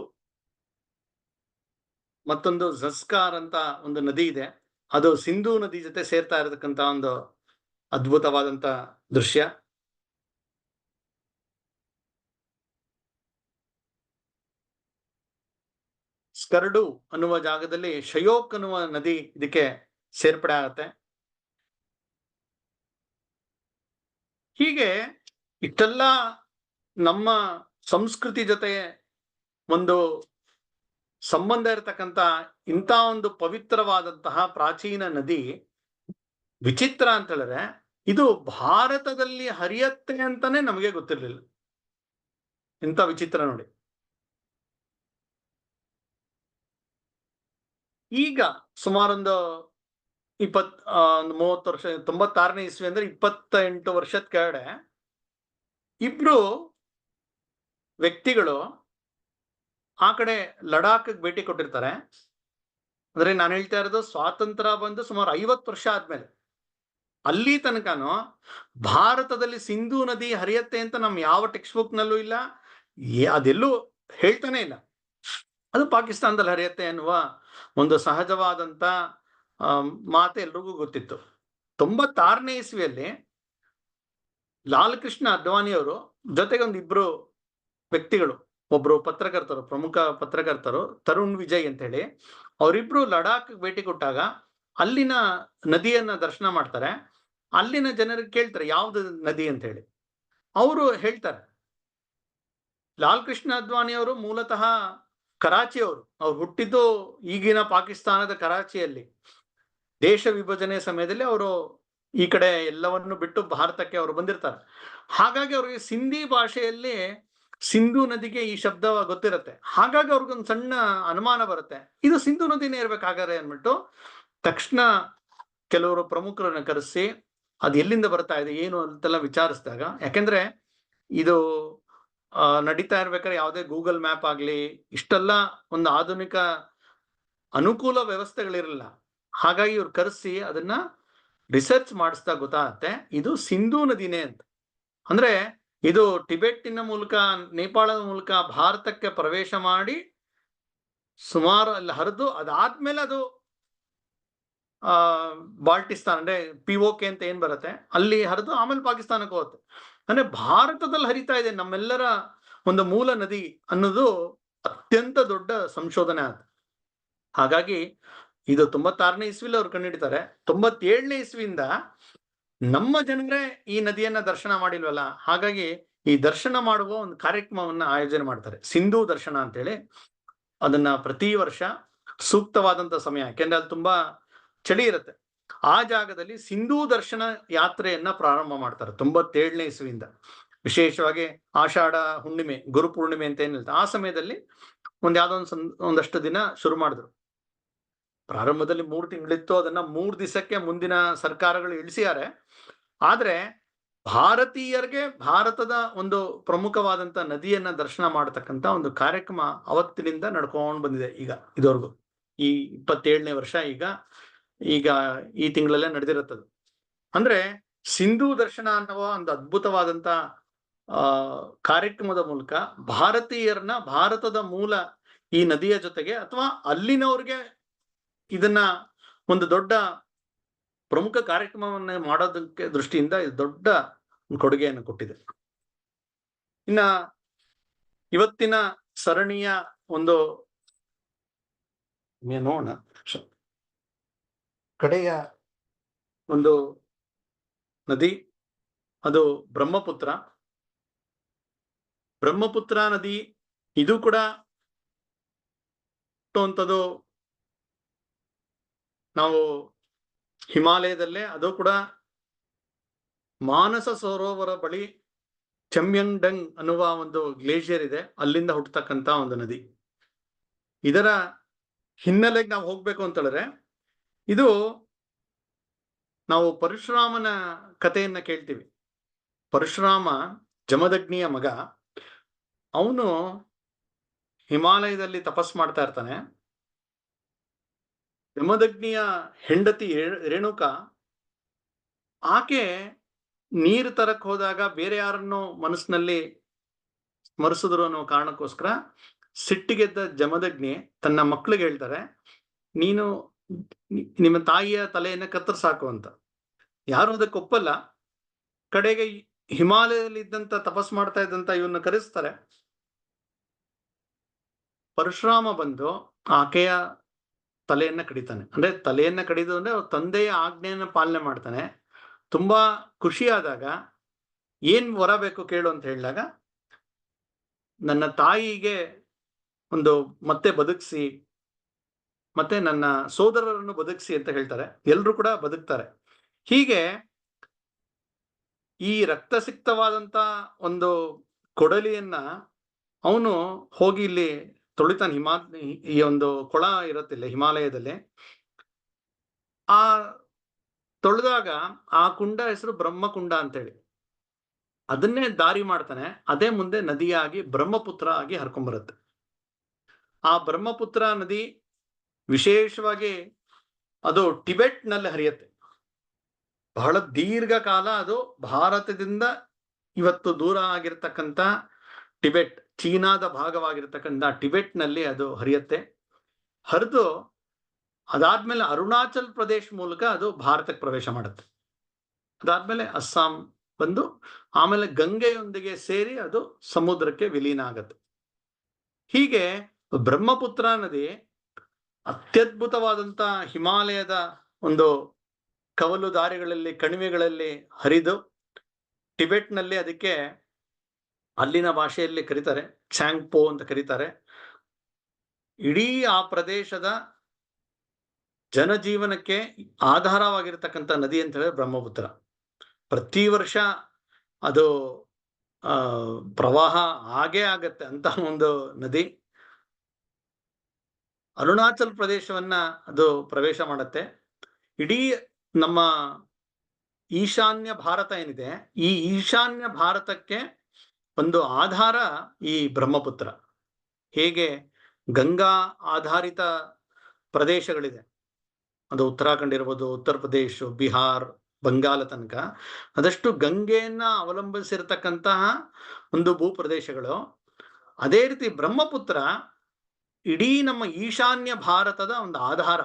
ಮತ್ತೊಂದು ಜಸ್ಕಾರ್ ಅಂತ ಒಂದು ನದಿ ಇದೆ, ಅದು ಸಿಂಧೂ ನದಿ ಜೊತೆ ಸೇರ್ತಾ ಇರತಕ್ಕಂತ ಒಂದು ಅದ್ಭುತವಾದಂತ ದೃಶ್ಯ. ಸ್ಕರ್ಡು ಅನ್ನುವ ಜಾಗದಲ್ಲಿ ಶಯೋಕ್ ಅನ್ನುವ ನದಿ ಇದಕ್ಕೆ ಸೇರ್ಪಡೆ ಆಗತ್ತೆ. ಹೀಗೆ ಇಷ್ಟೆಲ್ಲ ನಮ್ಮ ಸಂಸ್ಕೃತಿ ಜೊತೆ ಒಂದು ಸಂಬಂಧ ಇರತಕ್ಕಂತ ಇಂಥ ಒಂದು ಪವಿತ್ರವಾದಂತಹ ಪ್ರಾಚೀನ ನದಿ ವಿಚಿತ್ರ ಅಂತ ಹೇಳಿದ್ರೆ ಇದು ಭಾರತದಲ್ಲಿ ಹರಿಯತ್ತೆ ಅಂತಾನೆ ನಮಗೆ ಗೊತ್ತಿರ್ಲಿಲ್ಲ. ಇಂಥ ವಿಚಿತ್ರ ನೋಡಿ. ಈಗ ಸುಮಾರೊಂದು 30 ವರ್ಷ, 96ನೇ ಇಸ್ವಿ ಅಂದ್ರೆ 28 ವರ್ಷದ ಕೆಳಗಡೆ ಇಬ್ರು ವ್ಯಕ್ತಿಗಳು ಆ ಕಡೆ ಲಡಾಖ್ ಭೇಟಿ ಕೊಟ್ಟಿರ್ತಾರೆ. ಅಂದ್ರೆ ನಾನು ಹೇಳ್ತಾ ಇರೋದು ಸ್ವಾತಂತ್ರ್ಯ ಬಂದು ಸುಮಾರು 50 ವರ್ಷ ಆದ್ಮೇಲೆ. ಅಲ್ಲಿ ತನಕನೂ ಭಾರತದಲ್ಲಿ ಸಿಂಧೂ ನದಿ ಹರಿಯತ್ತೆ ಅಂತ ನಮ್ ಯಾವ ಟೆಕ್ಸ್ಟ್ ಬುಕ್ ನಲ್ಲೂ ಇಲ್ಲ, ಅದೆಲ್ಲೂ ಹೇಳ್ತಾನೆ ಇಲ್ಲ. ಅದು ಪಾಕಿಸ್ತಾನದಲ್ಲಿ ಹರಿಯುತ್ತೆ ಎನ್ನುವ ಒಂದು ಸಹಜವಾದಂತ ಮಾತು ಎಲ್ರಿಗೂ ಗೊತ್ತಿತ್ತು. 96ನೇ ಇಸ್ವಿಯಲ್ಲಿ ಲಾಲ್ ಕೃಷ್ಣ ಅಡ್ವಾಣಿಯವರು ಜೊತೆಗೆ ಒಂದಿಬ್ರು ವ್ಯಕ್ತಿಗಳು, ಒಬ್ರು ಪತ್ರಕರ್ತರು, ಪ್ರಮುಖ ಪತ್ರಕರ್ತರು ತರುಣ್ ವಿಜಯ್ ಅಂತ ಹೇಳಿ, ಅವರಿಬ್ರು ಲಡಾಖ್ ಭೇಟಿ ಕೊಟ್ಟಾಗ ಅಲ್ಲಿನ ನದಿಯನ್ನ ದರ್ಶನ ಮಾಡ್ತಾರೆ. ಅಲ್ಲಿನ ಜನರಿಗೆ ಕೇಳ್ತಾರೆ ಯಾವ್ದು ನದಿ ಅಂತ ಹೇಳಿ. ಅವರು ಹೇಳ್ತಾರೆ, ಲಾಲ್ ಕೃಷ್ಣ ಅದ್ವಾನಿ ಅವರು ಮೂಲತಃ ಕರಾಚಿಯವರು. ಅವ್ರು ಹುಟ್ಟಿದ್ದು ಈಗಿನ ಪಾಕಿಸ್ತಾನದ ಕರಾಚಿಯಲ್ಲಿ. ದೇಶ ವಿಭಜನೆ ಸಮಯದಲ್ಲಿ ಅವರು ಈ ಕಡೆ ಎಲ್ಲವನ್ನು ಬಿಟ್ಟು ಭಾರತಕ್ಕೆ ಅವರು ಬಂದಿರ್ತಾರೆ. ಹಾಗಾಗಿ ಅವ್ರಿಗೆ ಸಿಂಧಿ ಭಾಷೆಯಲ್ಲಿ ಸಿಂಧು ನದಿಗೆ ಈ ಶಬ್ದ ಗೊತ್ತಿರುತ್ತೆ. ಹಾಗಾಗಿ ಅವ್ರಿಗೊಂದು ಸಣ್ಣ ಅನುಮಾನ ಬರುತ್ತೆ, ಇದು ಸಿಂಧು ನದಿನೇ ಇರ್ಬೇಕಾಗಾರೆ ಅಂದ್ಬಿಟ್ಟು ತಕ್ಷಣ ಕೆಲವರು ಪ್ರಮುಖರನ್ನ ಕರೆಸಿ ಅದು ಎಲ್ಲಿಂದ ಬರ್ತಾ ಇದೆ ಏನು ಅಂತೆಲ್ಲ ವಿಚಾರಿಸಿದಾಗ, ಯಾಕೆಂದ್ರೆ ಇದು ನಡೀತಾ ಇರ್ಬೇಕಾದ್ರೆ ಯಾವುದೇ ಗೂಗಲ್ ಮ್ಯಾಪ್ ಆಗ್ಲಿ ಇಷ್ಟೆಲ್ಲ ಒಂದು ಆಧುನಿಕ ಅನುಕೂಲ ವ್ಯವಸ್ಥೆಗಳಿರಲಿಲ್ಲ. ಹಾಗಾಗಿ ಇವ್ರು ಕರೆಸಿ ಅದನ್ನ ರಿಸರ್ಚ್ ಮಾಡಿಸಿದಾಗ ಗೊತ್ತಾಗತ್ತೆ ಇದು ಸಿಂಧೂ ನದಿನೇ ಅಂತ. ಅಂದ್ರೆ ಇದು ಟಿಬೆಟ್ಟಿನ ಮೂಲಕ, ನೇಪಾಳದ ಮೂಲಕ ಭಾರತಕ್ಕೆ ಪ್ರವೇಶ ಮಾಡಿ ಸುಮಾರು ಅಲ್ಲಿ ಹರಿದು ಅದಾದ್ಮೇಲೆ ಅದು ಬಾಲ್ಟಿಸ್ತಾನ್ ಅಂದ್ರೆ POK ಅಂತ ಏನ್ ಬರುತ್ತೆ ಅಲ್ಲಿ ಹರಿದು ಆಮೇಲೆ ಪಾಕಿಸ್ತಾನಕ್ಕೆ ಹೋಗುತ್ತೆ. ಅಂದ್ರೆ ಭಾರತದಲ್ಲಿ ಹರಿತಾ ಇದೆ ನಮ್ಮೆಲ್ಲರ ಒಂದು ಮೂಲ ನದಿ ಅನ್ನೋದು ಅತ್ಯಂತ ದೊಡ್ಡ ಸಂಶೋಧನೆ ಆದ. ಹಾಗಾಗಿ ಇದು 96ನೇ ಇಸ್ವಿಲಿ ಅವ್ರು ಕಂಡುಹಿಡಿತಾರೆ. 97ನೇ ಇಸ್ವಿಯಿಂದ ನಮ್ಮ ಜನರೇ ಈ ನದಿಯನ್ನ ದರ್ಶನ ಮಾಡಿಲ್ವಲ್ಲ, ಹಾಗಾಗಿ ಈ ದರ್ಶನ ಮಾಡುವ ಒಂದು ಕಾರ್ಯಕ್ರಮವನ್ನ ಆಯೋಜನೆ ಮಾಡ್ತಾರೆ, ಸಿಂಧೂ ದರ್ಶನ ಅಂತ ಹೇಳಿ. ಅದನ್ನ ಪ್ರತಿ ವರ್ಷ ಸೂಕ್ತವಾದಂತ ಸಮಯ, ಯಾಕೆಂದ್ರೆ ಅಲ್ಲಿ ತುಂಬಾ ಚಳಿ ಇರುತ್ತೆ, ಆ ಜಾಗದಲ್ಲಿ ಸಿಂಧೂ ದರ್ಶನ ಯಾತ್ರೆಯನ್ನ ಪ್ರಾರಂಭ ಮಾಡ್ತಾರೆ 97ನೇ ಇಸ್ವಿಯಿಂದ. ವಿಶೇಷವಾಗಿ ಆಷಾಢ ಹುಣ್ಣಿಮೆ, ಗುರು ಪೂರ್ಣಿಮೆ ಅಂತ ಏನಿರುತ್ತೆ ಆ ಸಮಯದಲ್ಲಿ ಒಂದಷ್ಟು ದಿನ ಶುರು ಮಾಡಿದ್ರು. ಪ್ರಾರಂಭದಲ್ಲಿ 3 ತಿಂಗಳಿತ್ತು, ಅದನ್ನ 3 ದಿವಸಕ್ಕೆ ಮುಂದಿನ ಸರ್ಕಾರಗಳು ಇಳಿಸಿದ್ದಾರೆ. ಆದ್ರೆ ಭಾರತೀಯರಿಗೆ ಭಾರತದ ಒಂದು ಪ್ರಮುಖವಾದಂತ ನದಿಯನ್ನ ದರ್ಶನ ಮಾಡತಕ್ಕಂತ ಒಂದು ಕಾರ್ಯಕ್ರಮ ಅವತ್ತಿನಿಂದ ನಡ್ಕೊಂಡು ಬಂದಿದೆ ಈಗ ಇದುವರೆಗೂ. ಈ 27ನೇ ವರ್ಷ ಈಗ ಈ ತಿಂಗಳಲ್ಲೇ ನಡೆದಿರುತ್ತದೆ. ಅಂದ್ರೆ ಸಿಂಧೂ ದರ್ಶನ ಅನ್ನುವ ಒಂದು ಅದ್ಭುತವಾದಂತ ಕಾರ್ಯಕ್ರಮದ ಮೂಲಕ ಭಾರತೀಯರನ್ನ ಭಾರತದ ಮೂಲ ಈ ನದಿಯ ಜೊತೆಗೆ ಅಥವಾ ಅಲ್ಲಿನವ್ರಿಗೆ ಇದನ್ನ ಒಂದು ದೊಡ್ಡ ಪ್ರಮುಖ ಕಾರ್ಯಕ್ರಮವನ್ನ ಮಾಡೋದಕ್ಕೆ ದೃಷ್ಟಿಯಿಂದ ಇದು ದೊಡ್ಡ ಕೊಡುಗೆಯನ್ನು ಕೊಟ್ಟಿದೆ. ಇನ್ನ ಇವತ್ತಿನ ಸರಣಿಯ ಒಂದು ನೋಡೋಣ, ಕಡೆಯ ಒಂದು ನದಿ ಅದು ಬ್ರಹ್ಮಪುತ್ರ. ಬ್ರಹ್ಮಪುತ್ರ ನದಿ ಇದು ಕೂಡ ಅಂತದ್ದು ನಾವು ಹಿಮಾಲಯದಲ್ಲೇ, ಅದು ಕೂಡ ಮಾನಸ ಸರೋವರ ಬಳಿ ಚೆಮ್ಯಂಗ್ಡಂಗ್ ಅನ್ನುವ ಒಂದು ಗ್ಲೇಷಿಯರ್ ಇದೆ, ಅಲ್ಲಿಂದ ಹುಟ್ಟತಕ್ಕಂತ ಒಂದು ನದಿ. ಇದರ ಹಿನ್ನೆಲೆಗೆ ನಾವು ಹೋಗ್ಬೇಕು ಅಂತ ಹೇಳಿದ್ರೆ, ಇದು ನಾವು ಪರಶುರಾಮನ ಕಥೆಯನ್ನ ಕೇಳ್ತೀವಿ. ಪರಶುರಾಮ ಜಮದಗ್ನಿಯ ಮಗ. ಅವನು ಹಿಮಾಲಯದಲ್ಲಿ ತಪಸ್ ಮಾಡ್ತಾ ಇರ್ತಾನೆ. ಜಮದಗ್ನಿಯ ಹೆಂಡತಿ ರೇಣುಕಾ, ಆಕೆ ನೀರು ತರಕ್ ಹೋದಾಗ ಬೇರೆ ಯಾರನ್ನು ಮನಸ್ಸಿನಲ್ಲಿ ಸ್ಮರಿಸಿದ್ರು ಅನ್ನೋ ಕಾರಣಕ್ಕೋಸ್ಕರ ಸಿಟ್ಟಿಗೆದ್ದ ಜಮದಗ್ನಿ ತನ್ನ ಮಕ್ಳಿಗೆ ಹೇಳ್ತಾರೆ, ನೀನು ನಿಮ್ಮ ತಾಯಿಯ ತಲೆಯನ್ನ ಕತ್ತರಿಸಾಕು ಅಂತ. ಯಾರು ಅದಕ್ಕೆ ಒಪ್ಪಲ್ಲ. ಕಡೆಗೆ ಹಿಮಾಲಯದಲ್ಲಿ ಇದ್ದಂತ ತಪಸ್ ಮಾಡ್ತಾ ಇದ್ದಂತ ಇವನ್ನ ಕರೆಸ್ತಾರೆ. ಪರಶುರಾಮ ಬಂದು ಆಕೆಯ ತಲೆಯನ್ನ ಕಡಿತಾನೆ. ಅಂದ್ರೆ ತಲೆಯನ್ನ ಕಡಿದು ಅಂದ್ರೆ ಅವ್ರ ತಂದೆಯ ಆಜ್ಞೆಯನ್ನ ಪಾಲನೆ ಮಾಡ್ತಾನೆ. ತುಂಬಾ ಖುಷಿಯಾದಾಗ ಏನ್ ವರ ಬೇಕು ಕೇಳು ಅಂತ ಹೇಳಿದಾಗ, ನನ್ನ ತಾಯಿಗೆ ಒಂದು ಮತ್ತೆ ಬದುಕಿಸಿ, ಮತ್ತೆ ನನ್ನ ಸೋದರರನ್ನು ಬದುಕಿಸಿ ಅಂತ ಹೇಳ್ತಾರೆ. ಎಲ್ರು ಕೂಡ ಬದುಕ್ತಾರೆ. ಹೀಗೆ ಈ ರಕ್ತಸಿಕ್ತವಾದಂತ ಒಂದು ಕೊಡಲಿಯನ್ನ ಅವನು ಹೋಗಿ ಇಲ್ಲಿ ತೊಳಿತಾನೆ. ಈ ಒಂದು ಕೊಳ ಇರುತ್ತಿಲ್ಲ ಹಿಮಾಲಯದಲ್ಲಿ, ಆ ತೊಳೆದಾಗ ಆ ಕುಂಡ ಹೆಸರು ಬ್ರಹ್ಮಕುಂಡ ಅಂತೇಳಿ ಅದನ್ನೇ ದಾರಿ ಮಾಡ್ತಾನೆ. ಅದೇ ಮುಂದೆ ನದಿಯಾಗಿ ಬ್ರಹ್ಮಪುತ್ರ ಆಗಿ ಹರ್ಕೊಂಡ್ಬರುತ್ತೆ. ಆ ಬ್ರಹ್ಮಪುತ್ರ ನದಿ ವಿಶೇಷವಾಗಿ ಅದು ಟಿಬೆಟ್ ನಲ್ಲಿ ಹರಿಯುತ್ತೆ. ಬಹಳ ದೀರ್ಘಕಾಲ ಅದು ಭಾರತದಿಂದ ಇವತ್ತು ದೂರ ಆಗಿರ್ತಕ್ಕಂಥ ಟಿಬೆಟ್ ಚೀನಾದ ಭಾಗವಾಗಿರ್ತಕ್ಕಂಥ ಟಿಬೆಟ್ನಲ್ಲಿ ಅದು ಹರಿಯುತ್ತೆ. ಹರಿದು ಅದಾದ್ಮೇಲೆ ಅರುಣಾಚಲ್ ಪ್ರದೇಶ್ ಮೂಲಕ ಅದು ಭಾರತಕ್ಕೆ ಪ್ರವೇಶ ಮಾಡುತ್ತೆ. ಅದಾದ್ಮೇಲೆ ಅಸ್ಸಾಂ ಬಂದು ಆಮೇಲೆ ಗಂಗೆಯೊಂದಿಗೆ ಸೇರಿ ಅದು ಸಮುದ್ರಕ್ಕೆ ವಿಲೀನ ಆಗತ್ತೆ. ಹೀಗೆ ಬ್ರಹ್ಮಪುತ್ರ ನದಿ ಅತ್ಯದ್ಭುತವಾದಂತ ಹಿಮಾಲಯದ ಒಂದು ಕವಲು ದಾರಿಗಳಲ್ಲಿ, ಕಣಿವೆಗಳಲ್ಲಿ ಹರಿದು ಟಿಬೆಟ್ನಲ್ಲಿ ಅದಕ್ಕೆ ಅಲ್ಲಿನ ಭಾಷೆಯಲ್ಲಿ ಕರೀತಾರೆ ಚಾಂಗ್ಪೋ ಅಂತ ಕರೀತಾರೆ. ಇಡೀ ಆ ಪ್ರದೇಶದ ಜನಜೀವನಕ್ಕೆ ಆಧಾರವಾಗಿರ್ತಕ್ಕಂಥ ನದಿ ಅಂತ ಹೇಳಿದ್ರೆ ಬ್ರಹ್ಮಪುತ್ರ. ಪ್ರತಿ ವರ್ಷ ಅದು ಪ್ರವಾಹ ಆಗೇ ಆಗತ್ತೆ ಅಂತ ಒಂದು ನದಿ. ಅರುಣಾಚಲ್ ಪ್ರದೇಶವನ್ನ ಅದು ಪ್ರವೇಶ ಮಾಡುತ್ತೆ. ಇಡೀ ನಮ್ಮ ಈಶಾನ್ಯ ಭಾರತ ಏನಿದೆ, ಈ ಈಶಾನ್ಯ ಭಾರತಕ್ಕೆ ಒಂದು ಆಧಾರ ಈ ಬ್ರಹ್ಮಪುತ್ರ. ಹೇಗೆ ಗಂಗಾ ಆಧಾರಿತ ಪ್ರದೇಶಗಳಿದೆ, ಅದು ಉತ್ತರಾಖಂಡ್ ಇರ್ಬೋದು, ಉತ್ತರ ಪ್ರದೇಶ, ಬಿಹಾರ್, ಬಂಗಾಲ ತನಕ, ಅದಷ್ಟು ಗಂಗೆಯನ್ನ ಅವಲಂಬಿಸಿರ್ತಕ್ಕಂತಹ ಒಂದು ಭೂಪ್ರದೇಶಗಳು. ಅದೇ ರೀತಿ ಬ್ರಹ್ಮಪುತ್ರ ಇಡೀ ನಮ್ಮ ಈಶಾನ್ಯ ಭಾರತದ ಒಂದು ಆಧಾರ.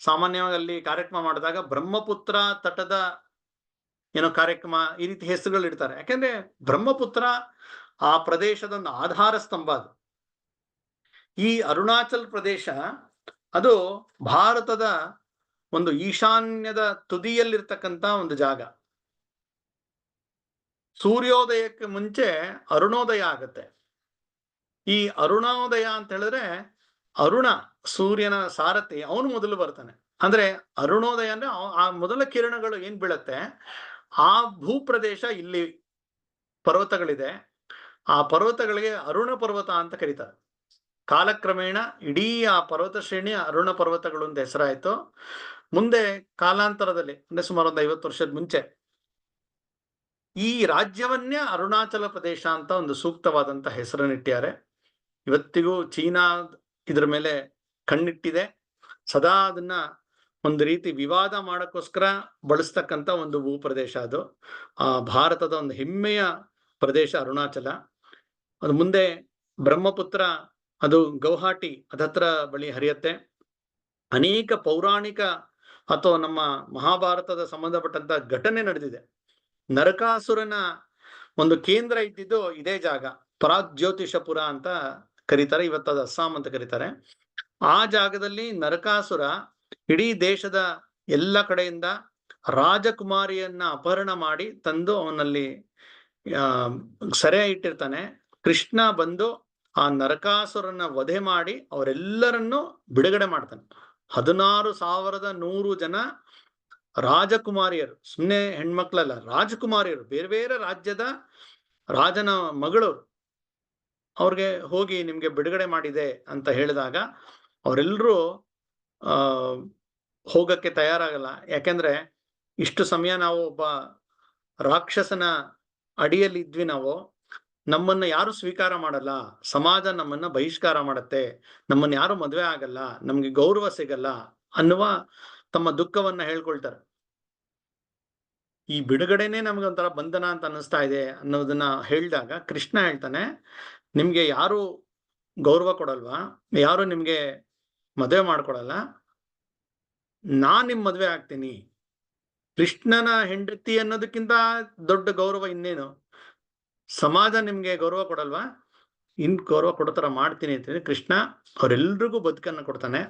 ಸಾಮಾನ್ಯವಾಗಿ ಅಲ್ಲಿ ಕಾರ್ಯಕ್ರಮ ಮಾಡಿದಾಗ ಬ್ರಹ್ಮಪುತ್ರ ತಟದ ಏನೋ ಕಾರ್ಯಕ್ರಮ ಈ ರೀತಿ ಹೆಸರುಗಳು ಇಡ್ತಾರೆ. ಯಾಕೆಂದ್ರೆ ಬ್ರಹ್ಮಪುತ್ರ ಆ ಪ್ರದೇಶದ ಒಂದು ಆಧಾರ ಸ್ತಂಭ ಅದು. ಈ ಅರುಣಾಚಲ್ ಪ್ರದೇಶ ಅದು ಭಾರತದ ಒಂದು ಈಶಾನ್ಯದ ತುದಿಯಲ್ಲಿರ್ತಕ್ಕಂಥ ಒಂದು ಜಾಗ. ಸೂರ್ಯೋದಯಕ್ಕೆ ಮುಂಚೆ ಅರುಣೋದಯ ಆಗತ್ತೆ. ಈ ಅರುಣೋದಯ ಅಂತ ಹೇಳಿದ್ರೆ ಅರುಣ ಸೂರ್ಯನ ಸಾರಥಿ, ಅವನು ಮೊದಲು ಬರ್ತಾನೆ. ಅಂದ್ರೆ ಅರುಣೋದಯ ಅಂದ್ರೆ ಆ ಮೊದಲ ಕಿರಣಗಳು ಏನ್ ಬೀಳತ್ತೆ, ಆ ಭೂಪ್ರದೇಶ ಇಲ್ಲಿ ಪರ್ವತಗಳಿದೆ, ಆ ಪರ್ವತಗಳಿಗೆ ಅರುಣ ಪರ್ವತ ಅಂತ ಕರೀತಾರೆ. ಕಾಲಕ್ರಮೇಣ ಇಡೀ ಆ ಪರ್ವತ ಶ್ರೇಣಿ ಅರುಣ ಪರ್ವತಗಳು ಅಂತ ಹೆಸರಾಯ್ತು. ಮುಂದೆ ಕಾಲಾಂತರದಲ್ಲಿ ಅಂದ್ರೆ ಸುಮಾರು ಒಂದು 50 ವರ್ಷದ ಮುಂಚೆ ಈ ರಾಜ್ಯವನ್ನೇ ಅರುಣಾಚಲ ಪ್ರದೇಶ ಅಂತ ಒಂದು ಸೂಕ್ತವಾದಂತ ಹೆಸರನ್ನಿಟ್ಟಿದ್ದಾರೆ. ಇವತ್ತಿಗೂ ಚೀನಾ ಇದ್ರ ಮೇಲೆ ಕಣ್ಣಿಟ್ಟಿದೆ. ಸದಾ ಅದನ್ನ ಒಂದು ರೀತಿ ವಿವಾದ ಮಾಡಕ್ಕೋಸ್ಕರ ಬಳಸ್ತಕ್ಕಂಥ ಒಂದು ಭೂಪ್ರದೇಶ ಅದು. ಆ ಭಾರತದ ಒಂದು ಹೆಮ್ಮೆಯ ಪ್ರದೇಶ ಅರುಣಾಚಲ. ಅದು ಮುಂದೆ ಬ್ರಹ್ಮಪುತ್ರ ಅದು ಗೌಹಾಟಿ ಅದತ್ರ ಬಳಿ ಹರಿಯತ್ತೆ. ಅನೇಕ ಪೌರಾಣಿಕ ಅಥವಾ ನಮ್ಮ ಮಹಾಭಾರತದ ಸಂಬಂಧಪಟ್ಟಂತ ಘಟನೆ ನಡೆದಿದೆ. ನರಕಾಸುರನ ಒಂದು ಕೇಂದ್ರ ಇದ್ದಿದ್ದು ಇದೇ ಜಾಗ, ಪರಾಜ್ಯೋತಿಷಪುರ ಅಂತ ಕರೀತಾರೆ, ಇವತ್ತದ ಅಸ್ಸಾಂ ಅಂತ ಕರೀತಾರೆ. ಆ ಜಾಗದಲ್ಲಿ ನರಕಾಸುರ ಇಡೀ ದೇಶದ ಎಲ್ಲ ಕಡೆಯಿಂದ ರಾಜಕುಮಾರಿಯನ್ನ ಅಪಹರಣ ಮಾಡಿ ತಂದು ಅವನಲ್ಲಿ ಸೆರೆ ಇಟ್ಟಿರ್ತಾನೆ. ಕೃಷ್ಣ ಬಂದು ಆ ನರಕಾಸುರನ ವಧೆ ಮಾಡಿ ಅವರೆಲ್ಲರನ್ನು ಬಿಡುಗಡೆ ಮಾಡ್ತಾನೆ. 16,100 ಜನ ರಾಜಕುಮಾರಿಯರು, ಸುಮ್ಮನೆ ಹೆಣ್ಮಕ್ಳಲ್ಲ, ರಾಜಕುಮಾರಿಯರು, ಬೇರೆ ಬೇರೆ ರಾಜ್ಯದ ರಾಜನ ಮಗಳು. ಅವ್ರಿಗೆ ಹೋಗಿ ನಿಮ್ಗೆ ಬಿಡುಗಡೆ ಮಾಡಿದೆ ಅಂತ ಹೇಳಿದಾಗ ಅವರೆಲ್ಲರೂ ಹೋಗಕ್ಕೆ ತಯಾರಾಗಲ್ಲ. ಯಾಕೆಂದ್ರೆ ಇಷ್ಟು ಸಮಯ ನಾವು ಒಬ್ಬ ರಾಕ್ಷಸನ ಅಡಿಯಲ್ಲಿ ಇದ್ವಿ, ನಾವು ನಮ್ಮನ್ನ ಯಾರು ಸ್ವೀಕಾರ ಮಾಡಲ್ಲ, ಸಮಾಜ ನಮ್ಮನ್ನ ಬಹಿಷ್ಕಾರ ಮಾಡತ್ತೆ, ನಮ್ಮನ್ನ ಯಾರು ಮದುವೆ ಆಗಲ್ಲ, ನಮ್ಗೆ ಗೌರವ ಸಿಗಲ್ಲ ಅನ್ನುವ ತಮ್ಮ ದುಃಖವನ್ನ ಹೇಳ್ಕೊಳ್ತಾರೆ. ಈ ಬಿಡುಗಡೆನೆ ನಮ್ಗೆ ಒಂಥರ ಬಂಧನ ಅಂತ ಅನ್ನಿಸ್ತಾ ಇದೆ ಅನ್ನೋದನ್ನ ಹೇಳಿದಾಗ ಕೃಷ್ಣ ಹೇಳ್ತಾನೆ, ನಿಮ್ಗೆ ಯಾರು ಗೌರವ ಕೊಡಲ್ವಾ, ಯಾರು ನಿಮ್ಗೆ ಮದುವೆ ಮಾಡ್ಕೊಡಲ್ಲ, ನಾನ್ ನಿಮ್ ಮದುವೆ ಆಗ್ತೀನಿ. ಕೃಷ್ಣನ ಹೆಂಡತಿ ಅನ್ನೋದಕ್ಕಿಂತ ದೊಡ್ಡ ಗೌರವ ಇನ್ನೇನು? ಸಮಾಜ ನಿಮ್ಗೆ ಗೌರವ ಕೊಡಲ್ವಾ, ಇನ್ ಗೌರವ ಕೊಡೋತರ ಮಾಡ್ತೀನಿ ಅಂತ ಕೃಷ್ಣ ಅವರೆಲ್ರಿಗೂ ಬದುಕನ್ನ ಕೊಡ್ತಾನೆ.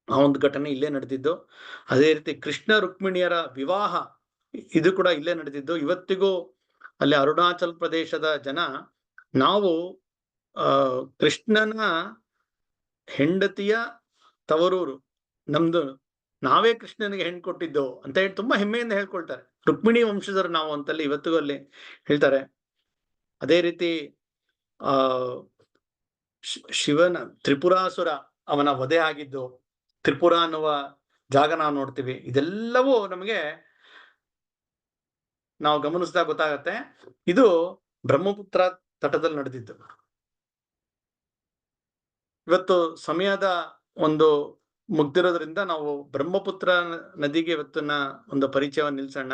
ಆ ಒಂದು ಘಟನೆ ಇಲ್ಲೇ ನಡೆದಿದ್ದು. ಅದೇ ರೀತಿ ಕೃಷ್ಣ ರುಕ್ಮಿಣಿಯರ ವಿವಾಹ ಇದು ಕೂಡ ಇಲ್ಲೇ ನಡೆದಿದ್ದು. ಇವತ್ತಿಗೂ ಅಲ್ಲಿ ಅರುಣಾಚಲ್ ಪ್ರದೇಶದ ಜನ ನಾವು ಕೃಷ್ಣನ ಹೆಂಡತಿಯ ತವರೂರು ನಮ್ದು, ನಾವೇ ಕೃಷ್ಣನಿಗೆ ಹೆಣ್ಣು ಕೊಟ್ಟಿದ್ದು ಅಂತ ಹೇಳಿ ತುಂಬಾ ಹೆಮ್ಮೆಯಿಂದ ಹೇಳ್ಕೊಳ್ತಾರೆ. ರುಕ್ಮಿಣಿ ವಂಶಜರು ನಾವು ಅಂತಲ್ಲಿ ಇವತ್ತಿಗೂ ಅಲ್ಲಿ ಹೇಳ್ತಾರೆ. ಅದೇ ರೀತಿ ಶಿವನ ತ್ರಿಪುರಾಸುರ ಅವನ ವಧೆ ಆಗಿದ್ದು, ತ್ರಿಪುರ ಅನ್ನುವ ಜಾಗ ನಾವು ನೋಡ್ತೀವಿ. ಇದೆಲ್ಲವೂ ನಮಗೆ ನಾವು ಗಮನಿಸಿದಾಗ ಗೊತ್ತಾಗತ್ತೆ ಇದು ಬ್ರಹ್ಮಪುತ್ರ ತಟದಲ್ಲಿ ನಡೆದಿದ್ದು. ಇವತ್ತು ಸಮಯದ ಒಂದು ಮುಗ್ದಿರೋದ್ರಿಂದ ನಾವು ಬ್ರಹ್ಮಪುತ್ರ ನದಿಗೆ ಇವತ್ತಿನ ಒಂದು ಪರಿಚಯವನ್ನು ನಿಲ್ಸೋಣ.